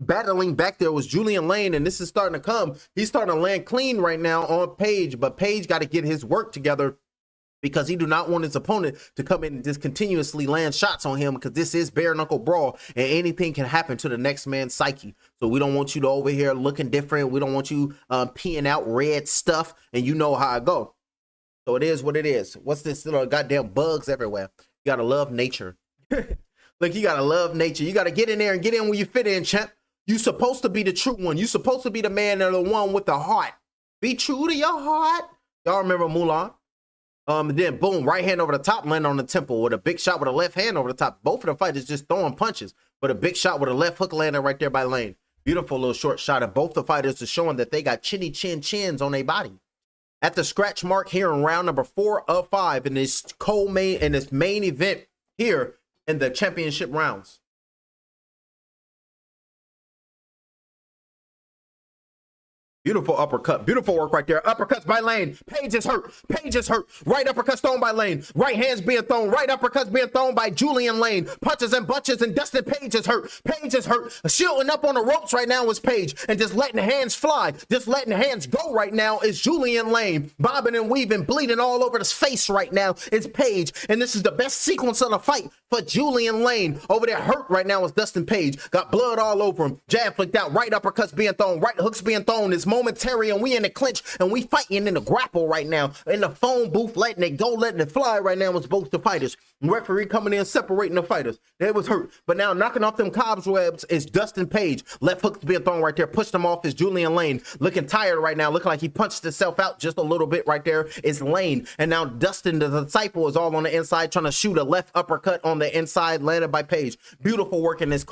Battling back there was Julian Lane, and this is starting to come. He's starting to land clean right now on Paige, but Paige got to get his work together because he do not want his opponent to come in and just continuously land shots on him, because this is bare knuckle brawl and anything can happen to the next man's psyche. So we don't want you to over here looking different. We don't want you peeing out red stuff, and you know how I go. So it is what it is. What's this little goddamn bugs everywhere? You got to love nature. Look, you got to love nature. You got to get in there and get in where you fit in, champ. You supposed to be the true one. You supposed to be the man or the one with the heart. Be true to your heart. Y'all remember Mulan? Then boom, right hand over the top, land on the temple with a big shot with a left hand over the top. Both of the fighters just throwing punches, but a big shot with a left hook landing right there by Lane. Beautiful little short shot, and both the fighters are showing that they got chinny chins on their body. At the scratch mark here in round number 4 of 5 in this main event here in the championship rounds. Beautiful uppercut. Beautiful work right there. Uppercuts by Lane. Page is hurt. Page is hurt. Right uppercut thrown by Lane. Right hands being thrown. Right uppercuts being thrown by Julian Lane. Punches and bunches, and Dustin Page is hurt. Page is hurt. Shielding up on the ropes right now is Page. And just letting hands fly. Just letting hands go right now is Julian Lane. Bobbing and weaving, bleeding all over his face right now is Page. And this is the best sequence of the fight for Julian Lane. Over there hurt right now is Dustin Page. Got blood all over him. Jab flicked out. Right uppercuts being thrown. Right hooks being thrown. It's momentary, and we in the clinch, and we fighting in the grapple right now. In the phone booth, letting it go, letting it fly right now was both the fighters. Referee coming in, separating the fighters. They was hurt. But now knocking off them cobwebs is Dustin Page. Left hook being thrown right there. Pushed him off is Julian Lane. Looking tired right now. Looking like he punched himself out just a little bit right there is Lane. And now Dustin, the disciple, is all on the inside trying to shoot a left uppercut on the inside, landed by Page. Beautiful work in this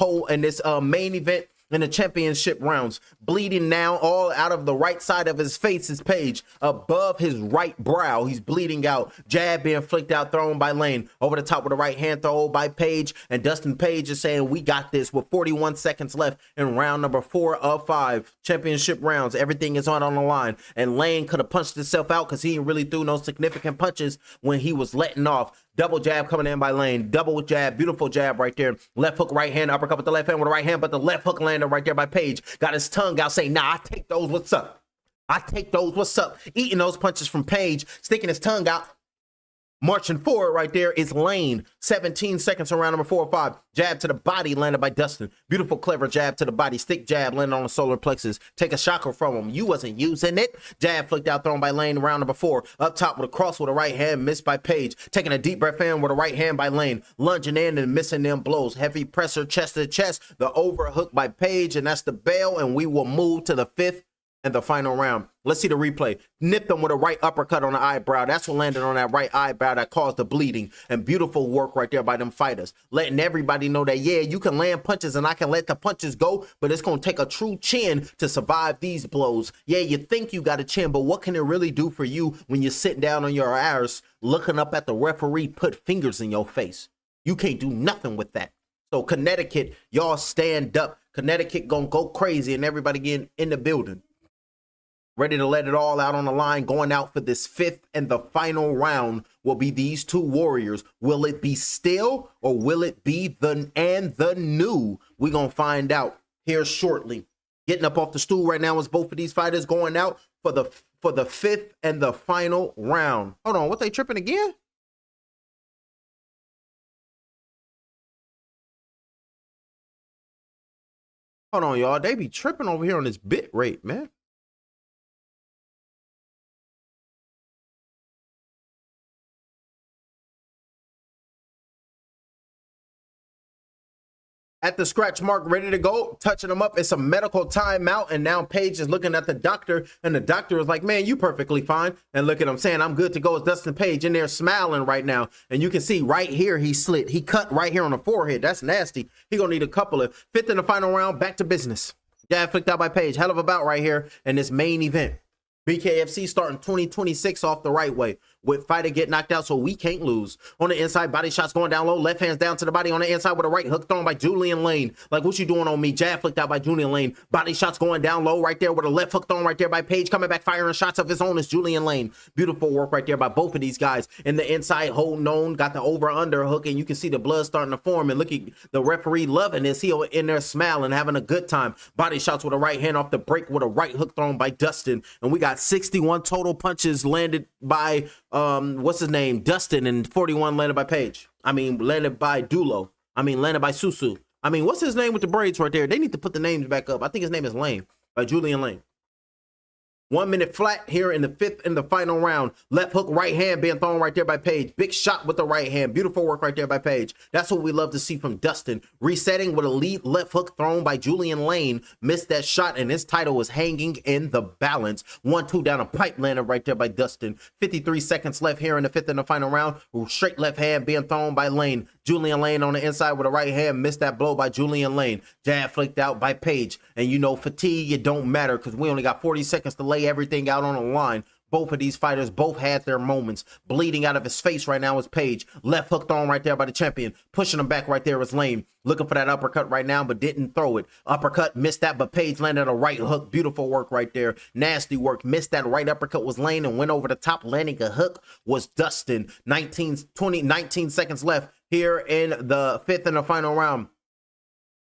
main event in the championship rounds. Bleeding now all out of the right side of his face is Page. Above his right brow, he's bleeding out. Jab being flicked out, thrown by Lane. Over the top with a right hand throw by Page. And Dustin Page is saying, we got this, with 41 seconds left in round number 4 of 5. Championship rounds. Everything is on the line. And Lane could have punched himself out because he really threw no significant punches when he was letting off. Double jab coming in by Lane. Double jab. Beautiful jab right there. Left hook, right hand, uppercut with the left hand with the right hand, but the left hook landed right there by Page. Got his tongue out saying, nah, I take those, what's up? I take those, what's up? Eating those punches from Page, sticking his tongue out. Marching forward right there is Lane. 17 seconds on round number 4 or 5. Jab to the body landed by Dustin. Beautiful, clever jab to the body. Stick jab landed on the solar plexus. Take a chakra from him. You wasn't using it. Jab flicked out, thrown by Lane. Round number 4. Up top with a cross with a right hand. Missed by Page. Taking a deep breath in with a right hand by Lane. Lunging in and missing them blows. Heavy presser chest to chest. The overhook by Page. And that's the bell. And we will move to the 5th and the final round. Let's see the replay. Nipped him with a right uppercut on the eyebrow. That's what landed on that right eyebrow that caused the bleeding. And beautiful work right there by them fighters. Letting everybody know that, yeah, you can land punches and I can let the punches go, but it's going to take a true chin to survive these blows. Yeah, you think you got a chin, but what can it really do for you when you're sitting down on your ass looking up at the referee put fingers in your face? You can't do nothing with that. So Connecticut, y'all stand up. Connecticut going to go crazy and everybody getting in the building. Ready to let it all out on the line. Going out for this 5th and the final round will be these two warriors. Will it be still or will it be the new? We're going to find out here shortly. Getting up off the stool right now is both of these fighters going out for the 5th and the final round. Hold on, what, they tripping again? Hold on, y'all. They be tripping over here on this bit rate, man. At the scratch mark, ready to go, touching them up. It's a medical timeout, and now Page is looking at the doctor, and the doctor is like, man, you perfectly fine. And look at him saying, I'm good to go. It's Dustin Page in there smiling right now. And you can see right here, he slit. He cut right here on the forehead. That's nasty. He gonna need a couple of 5th in the final round, back to business. Jab flicked out by Page. Hell of a bout right here in this main event. BKFC starting 2026 off the right way. With fighter get knocked out so we can't lose. On the inside, body shots going down low. Left hands down to the body on the inside with a right hook thrown by Julian Lane. Like, what you doing on me? Jab flicked out by Julian Lane. Body shots going down low right there with a left hook thrown right there by Page. Coming back firing shots of his own is Julian Lane. Beautiful work right there by both of these guys. In the inside, holding on, got the over-under hook, and you can see the blood starting to form. And look at the referee loving this. He in there smiling, having a good time. Body shots with a right hand off the break with a right hook thrown by Dustin. And we got 61 total punches landed by what's his name, Dustin, and 41 landed by Page. Landed by Dulo. Landed by Susu. What's his name with the braids right there? They need to put the names back up. I think his name is Lane, by Julian Lane. 1 minute flat here in the 5th and the final round. Left hook, right hand being thrown right there by Page. Big shot with the right hand. Beautiful work right there by Page. That's what we love to see from Dustin. Resetting with a lead left hook thrown by Julian Lane. Missed that shot, and his title was hanging in the balance. 1-2 down a pipe landed right there by Dustin. 53 seconds left here in the 5th and the final round. Straight left hand being thrown by Lane. Julian Lane on the inside with a right hand. Missed that blow by Julian Lane. Jab flicked out by Page. And you know, fatigue, it don't matter because we only got 40 seconds to lay everything out on the line. Both of these fighters both had their moments. Bleeding out of his face right now is Page. Left hook thrown right there by the champion. Pushing him back right there is Lane. Looking for that uppercut right now, but didn't throw it. Uppercut, missed that, but Page landed a right hook. Beautiful work right there. Nasty work. Missed that right uppercut was Lane and went over the top. Landing a hook was Dustin. 19 seconds left here in the fifth and the final round.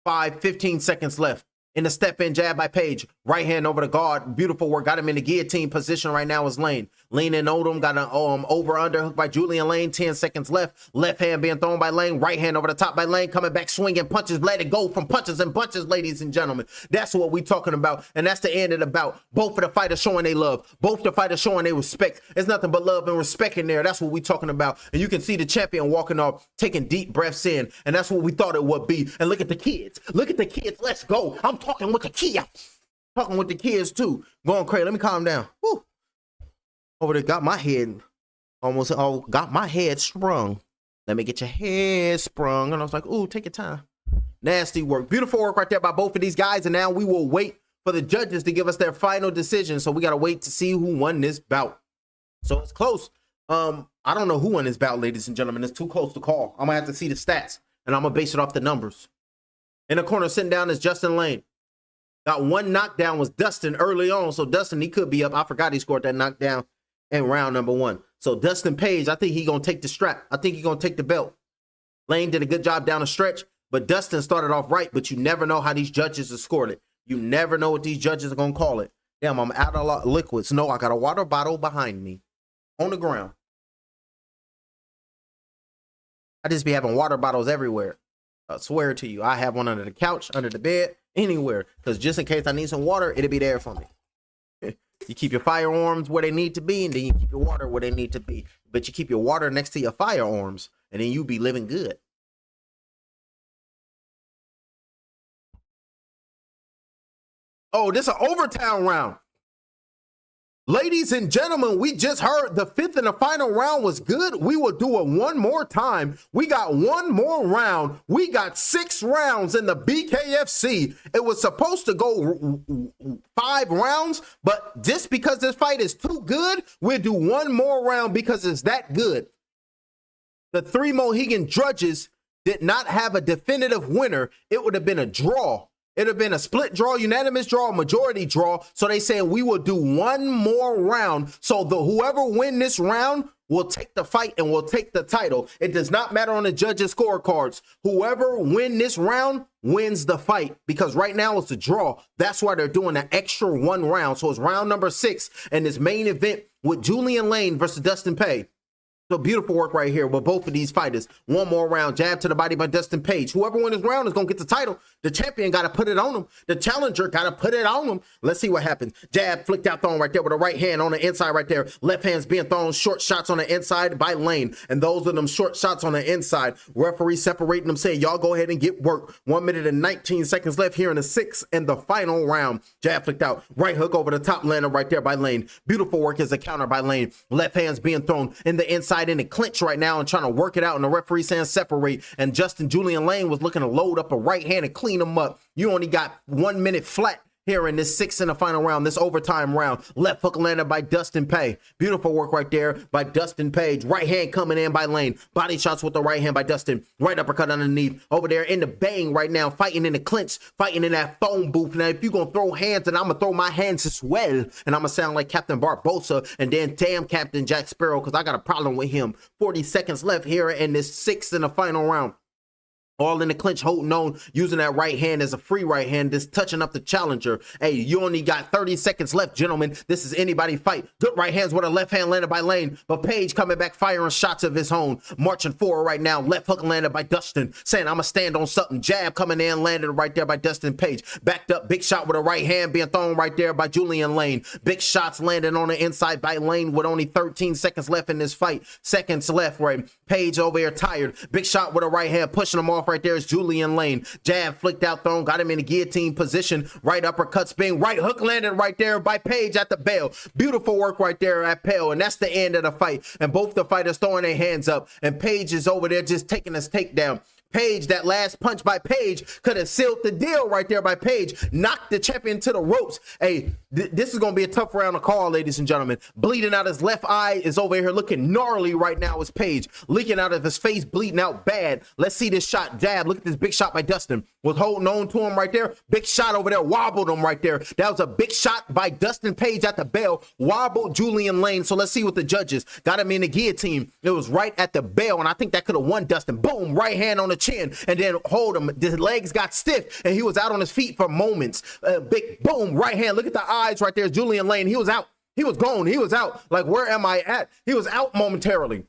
15 seconds left. In the step in jab by Page. Right hand over the guard. Beautiful work. Got him in the guillotine position right now is Lane. Leaning Odom. Got an over under hook by Julian Lane. 10 seconds left. Left hand being thrown by Lane. Right hand over the top by Lane. Coming back swinging punches. Let it go from punches and bunches, ladies and gentlemen. That's what we talking about. And that's the end of the bout. Both of the fighters showing they love. Both the fighters showing they respect. There's nothing but love and respect in there. That's what we talking about. And you can see the champion walking off, taking deep breaths in. And that's what we thought it would be. And look at the kids. Look at the kids. Let's go. I'm talking with the kids. Talking with the kids too. Going crazy. Let me calm down. Woo. Over there, got my head almost got my head sprung. Let me get your head sprung. And I was like, ooh, take your time. Nasty work. Beautiful work right there by both of these guys. And now we will wait for the judges to give us their final decision. So we got to wait to see who won this bout. So it's close. I don't know who won this bout, ladies and gentlemen. It's too close to call. I'm gonna have to see the stats and I'm gonna base it off the numbers. In the corner sitting down is Justin Lane. Got one knockdown was Dustin early on. So Dustin, he could be up. I forgot he scored that knockdown in round number 1. So Dustin Page, I think he gonna take the strap. I think he gonna take the belt. Lane did a good job down the stretch, but Dustin started off right, but you never know how these judges have scored it. You never know what these judges are gonna call it. Damn, I'm out of liquids. No, I got a water bottle behind me on the ground. I just be having water bottles everywhere. I swear to you, I have one under the couch, under the bed, anywhere. Because just in case I need some water, it'll be there for me. You keep your firearms where they need to be, and then you keep your water where they need to be. But you keep your water next to your firearms, and then you be living good. Oh, this is an overtime round. Ladies and gentlemen, we just heard the fifth and the final round was good. We will do it one more time. We got one more round. We got 6 rounds in the BKFC. It was supposed to go 5 rounds, but just because this fight is too good, we'll do one more round because it's that good. The 3 Mohegan judges did not have a definitive winner. It would have been a draw. It would have been a split draw, unanimous draw, majority draw. So they said we will do one more round. So whoever win this round will take the fight and will take the title. It does not matter on the judges' scorecards. Whoever win this round wins the fight because right now it's a draw. That's why they're doing an extra 1 round. So it's round number 6 and this main event with Julian Lane versus Dustin Page. So beautiful work right here with both of these fighters. One more round, jab to the body by Dustin Page. Whoever wins this round is going to get the title. The champion got to put it on him. The challenger got to put it on him. Let's see what happens. Jab flicked out, thrown right there with the right hand on the inside right there. Left hand's being thrown, short shots on the inside by Lane. And those are them short shots on the inside. Referee separating them, saying, y'all go ahead and get work. 1 minute and 19 seconds left here in the 6th and the final round. Jab flicked out, right hook over the top, landed right there by Lane. Beautiful work as a counter by Lane. Left hand's being thrown in the inside in the clinch right now and trying to work it out, and the referee saying separate. And Julian Lane was looking to load up a right hand and clean him up. You only got 1 minute flat here in this 6th and the final round, this overtime round. Left hook landed by Dustin Page. Beautiful work right there by Dustin Page. Right hand coming in by Lane. Body shots with the right hand by Dustin. Right uppercut underneath. Over there in the bang right now, fighting in the clinch, fighting in that phone booth. Now, if you're going to throw hands, then I'm going to throw my hands as well. And I'm going to sound like Captain Barbosa and then damn Captain Jack Sparrow because I got a problem with him. 40 seconds left here in this 6th and the final round. All in the clinch, holding on, using that right hand as a free right hand, just touching up the challenger. Hey, you only got 30 seconds left, gentlemen. This is anybody fight. Good right hands with a left hand landed by Lane, but Page coming back, firing shots of his own. Marching forward right now. Left hook landed by Dustin, saying, I'm going to stand on something. Jab coming in, landed right there by Dustin Page. Backed up, big shot with a right hand being thrown right there by Julian Lane. Big shots landing on the inside by Lane with only 13 seconds left in this fight. Seconds left, right? Page over here tired. Big shot with a right hand, pushing him off right there is Julian Lane. Jab flicked out, thrown, got him in the guillotine position. Right uppercut spin, right hook landed right there by Page at the bell. Beautiful work right there at Pale, and that's the end of the fight. And both the fighters throwing their hands up, and Page is over there just taking his takedown. Paige, that last punch by Paige could have sealed the deal right there by Paige. Knocked the champion to the ropes. Hey, this is going to be a tough round to call, ladies and gentlemen. Bleeding out his left eye is over here looking gnarly right now as Paige. Leaking out of his face, bleeding out bad. Let's see this shot jab. Look at this big shot by Dustin. Was holding on to him right there. Big shot over there. Wobbled him right there. That was a big shot by Dustin Page at the bell. Wobbled Julian Lane. So let's see what the judges got him in the guillotine. It was right at the bell, and I think that could have won Dustin. Boom, right hand on the chin, and then hold him. His legs got stiff, and he was out on his feet for moments. Big boom, right hand. Look at the eyes right there. Julian Lane, he was out. He was gone. He was out. Like, where am I at? He was out momentarily.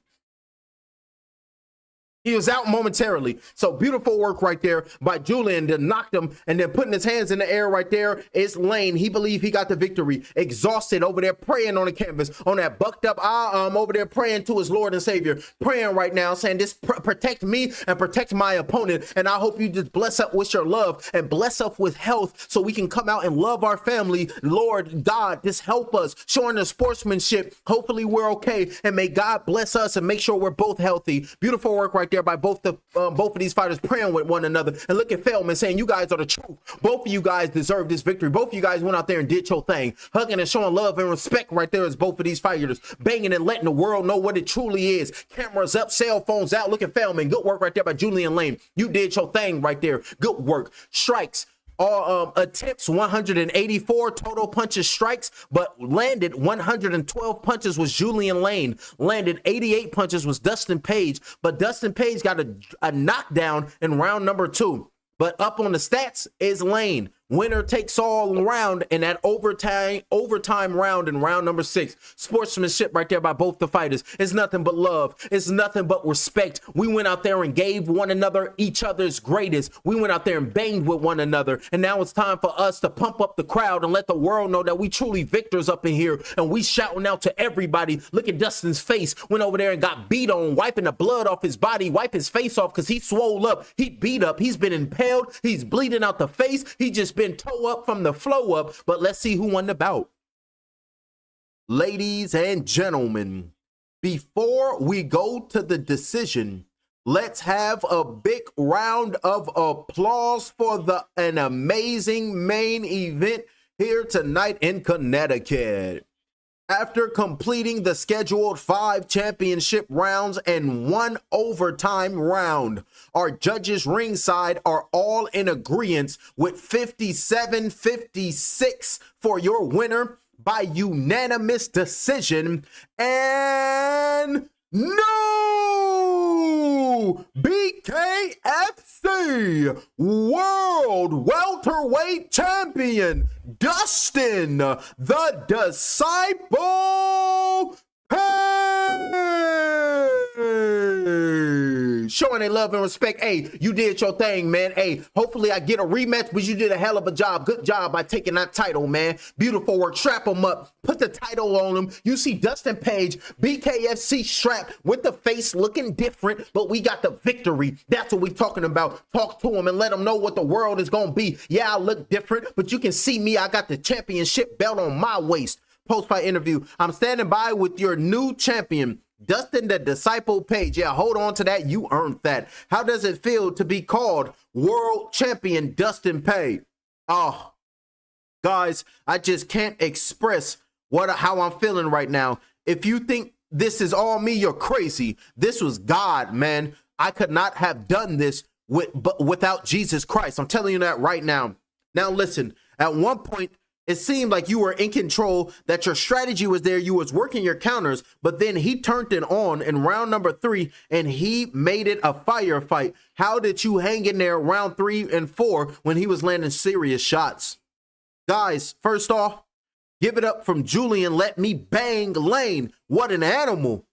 He was out momentarily. So beautiful work right there by Julian to knock him, and then putting his hands in the air right there is Lane. He believed he got the victory. Exhausted over there praying on the canvas, on that bucked up over there praying to his Lord and Savior. Praying right now, saying this protect me and protect my opponent. And I hope you just bless up with your love and bless up with health so we can come out and love our family. Lord God, just help us, showing the sportsmanship. Hopefully we're okay, and may God bless us and make sure we're both healthy. Beautiful work right there by both of these fighters praying with one another. And look at Feldman saying, you guys are the truth. Both of you guys deserve this victory. Both of you guys went out there and did your thing. Hugging and showing love and respect right there as both of these fighters banging and letting the world know what it truly is. Cameras up, cell phones out. Look at Feldman. Good work right there by Julian Lane. You did your thing right there. Good work. Strikes. All attempts 184 total punches, strikes, but landed 112 punches was Julian Lane. Landed 88 punches was Dustin Page, but Dustin Page got a knockdown in round number 2. But up on the stats is Lane. Winner takes all round in that overtime round in round number 6. Sportsmanship right there by both the fighters. It's nothing but love. It's nothing but respect. We went out there and gave one another each other's greatest. We went out there and banged with one another. And now it's time for us to pump up the crowd and let the world know that we truly victors up in here. And we shouting out to everybody. Look at Dustin's face. Went over there and got beat on, wiping the blood off his body, wipe his face off because he swole up. He beat up. He's been impaled. He's bleeding out the face. He just been toe up from the flow up. But let's see who won the bout. Ladies and gentlemen, before we go to the decision, let's have a big round of applause for an amazing main event here tonight in Connecticut. After completing the scheduled 5 championship rounds and 1 overtime round, our judges ringside are all in agreement with 57-56 for your winner by unanimous decision. And no! BKFC World Welterweight Champion Dustin the Disciple Page. Showing their love and respect. Hey, you did your thing, man. Hey, hopefully I get a rematch, but you did a hell of a job. Good job by taking that title, man. Beautiful work. Strap him up. Put the title on him. You see Dustin Page, BKFC strapped with the face looking different, but we got the victory. That's what we're talking about. Talk to him and let him know what the world is going to be. Yeah, I look different, but you can see me. I got the championship belt on my waist. Post-fight interview. I'm standing by with your new champion, Dustin the Disciple Page. Yeah, hold on to that. You earned that. How does it feel to be called World Champion Dustin Page? Oh, guys, I just can't express how I'm feeling right now. If you think this is all me, you're crazy. This was God, man. I could not have done this without Jesus Christ. I'm telling you that right now. Now, listen, at one point, it seemed like you were in control, that your strategy was there. You was working your counters, but then he turned it on in round number 3 and he made it a firefight. How did you hang in there round 3 and 4 when he was landing serious shots? Guys, first off, give it up from Julian. Let me bang Lane. What an animal.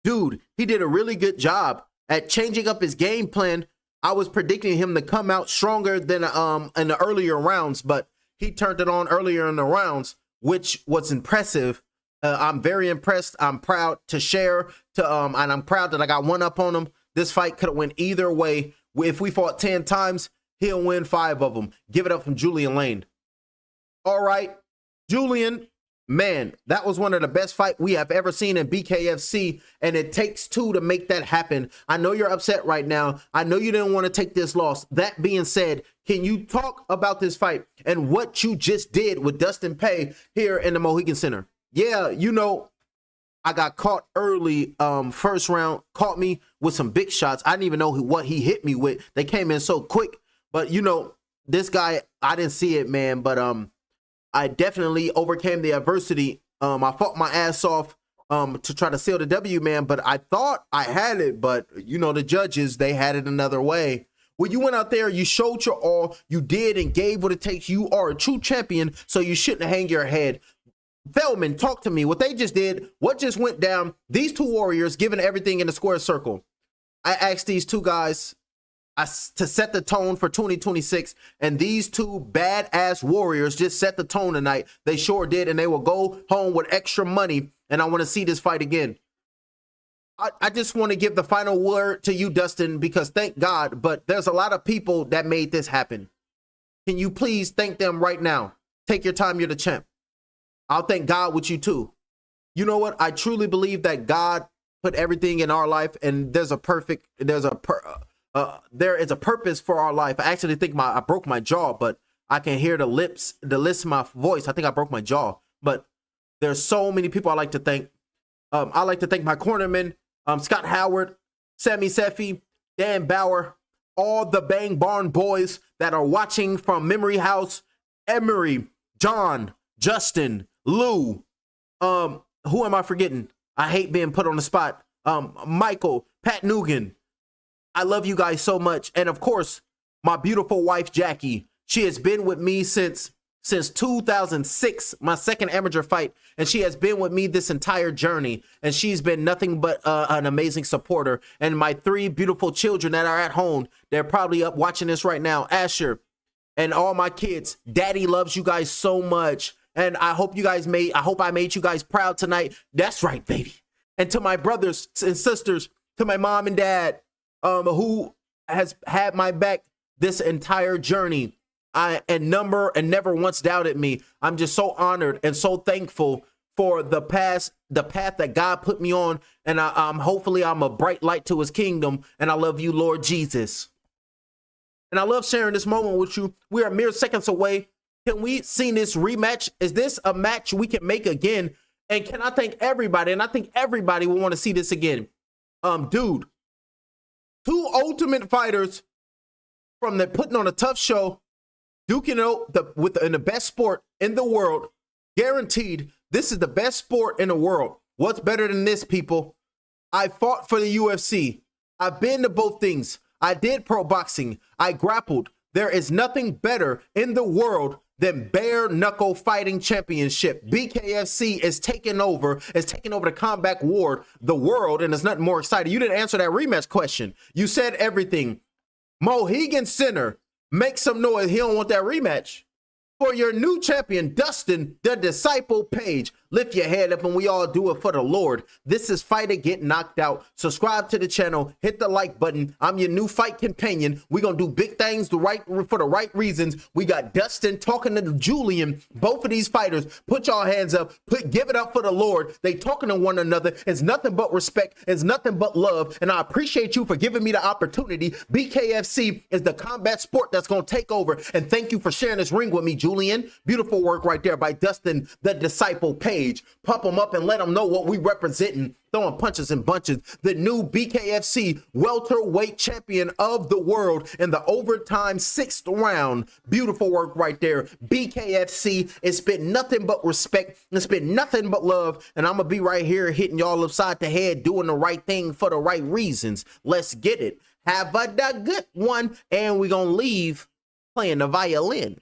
Dude, he did a really good job at changing up his game plan. I was predicting him to come out stronger than in the earlier rounds, but he turned it on earlier in the rounds, which was impressive. I'm very impressed. I'm proud to share and I'm proud that I got one up on him. This fight could have went either way. If we fought 10 times, he'll win 5 of them. Give it up from Julian Lane. All right, Julian, Man, that was one of the best fights we have ever seen in BKFC, and it takes two to make that happen. I know you're upset right now. I know you didn't want to take this loss. That being said, can you talk about this fight and what you just did with Dustin Pay here in the Mohegan Center? Yeah, you know, I got caught early, first round, caught me with some big shots. I didn't even know what he hit me with. They came in so quick, but you know, this guy, I didn't see it, man, but I definitely overcame the adversity. I fought my ass off to try to seal the W, man, but I thought I had it, but you know, the judges, they had it another way. When you went out there, you showed your all, you did and gave what it takes. You are a true champion, so you shouldn't hang your head. Feldman, talk to me. What they just did, what just went down, these two warriors giving everything in the square circle. I asked these two guys to set the tone for 2026, and these two badass warriors just set the tone tonight. They sure did, and they will go home with extra money, and I want to see this fight again. I just want to give the final word to you, Dustin, because thank God, but there's a lot of people that made this happen. Can you please thank them right now? Take your time, you're the champ. I'll thank God with you too. You know what? I truly believe that God put everything in our life, and there is a purpose for our life. I actually think I broke my jaw, but I can hear the list of my voice. I think I broke my jaw, but there's so many people I like to thank. I like to thank my cornermen, Scott Howard, Sammy Seffi, Dan Bauer, all the Bang Barn boys that are watching from Memory House, Emery, John, Justin, Lou, who am I forgetting? I hate being put on the spot. Michael, Pat Nugent. I love you guys so much. And of course, my beautiful wife, Jackie. She has been with me since 2006, my second amateur fight. And she has been with me this entire journey. And she's been nothing but an amazing supporter. And my three beautiful children that are at home, they're probably up watching this right now. Asher and all my kids. Daddy loves you guys so much. And I hope I made you guys proud tonight. That's right, baby. And to my brothers and sisters, to my mom and dad, who has had my back this entire journey, and never once doubted me. I'm just so honored and so thankful for the path that God put me on. And hopefully I'm a bright light to his kingdom. And I love you, Lord Jesus. And I love sharing this moment with you. We are mere seconds away. Can we see this rematch? Is this a match we can make again? And can I thank everybody? And I think everybody will want to see this again. Dude, two ultimate fighters from putting on a tough show, duking it out in the best sport in the world. Guaranteed, this is the best sport in the world. What's better than this, people? I fought for the UFC. I've been to both things. I did pro boxing. I grappled. There is nothing better in the world than bare knuckle fighting championship. BKFC is taking over the combat world, and there's nothing more exciting. You didn't answer that rematch question. You said everything. Mohegan Center, make some noise. He don't want that rematch. For your new champion, Dustin, the Disciple Page. Lift your head up and we all do it for the Lord. This is Fighter Get Knocked Out. Subscribe to the channel. Hit the like button. I'm your new fight companion. We're going to do big things for the right reasons. We got Dustin talking to Julian. Both of these fighters, put y'all hands up. Give it up for the Lord. They talking to one another. It's nothing but respect. It's nothing but love. And I appreciate you for giving me the opportunity. BKFC is the combat sport that's going to take over. And thank you for sharing this ring with me, Julian. Beautiful work right there by Dustin, the Disciple Page. Pump them up and let them know what we representing. Throwing punches and bunches. The new BKFC welterweight champion of the world in the overtime 6th round. Beautiful work right there. BKFC, it's been nothing but respect. It's been nothing but love. And I'm going to be right here hitting y'all upside the head, doing the right thing for the right reasons. Let's get it. Have a good one. And we're going to leave playing the violin.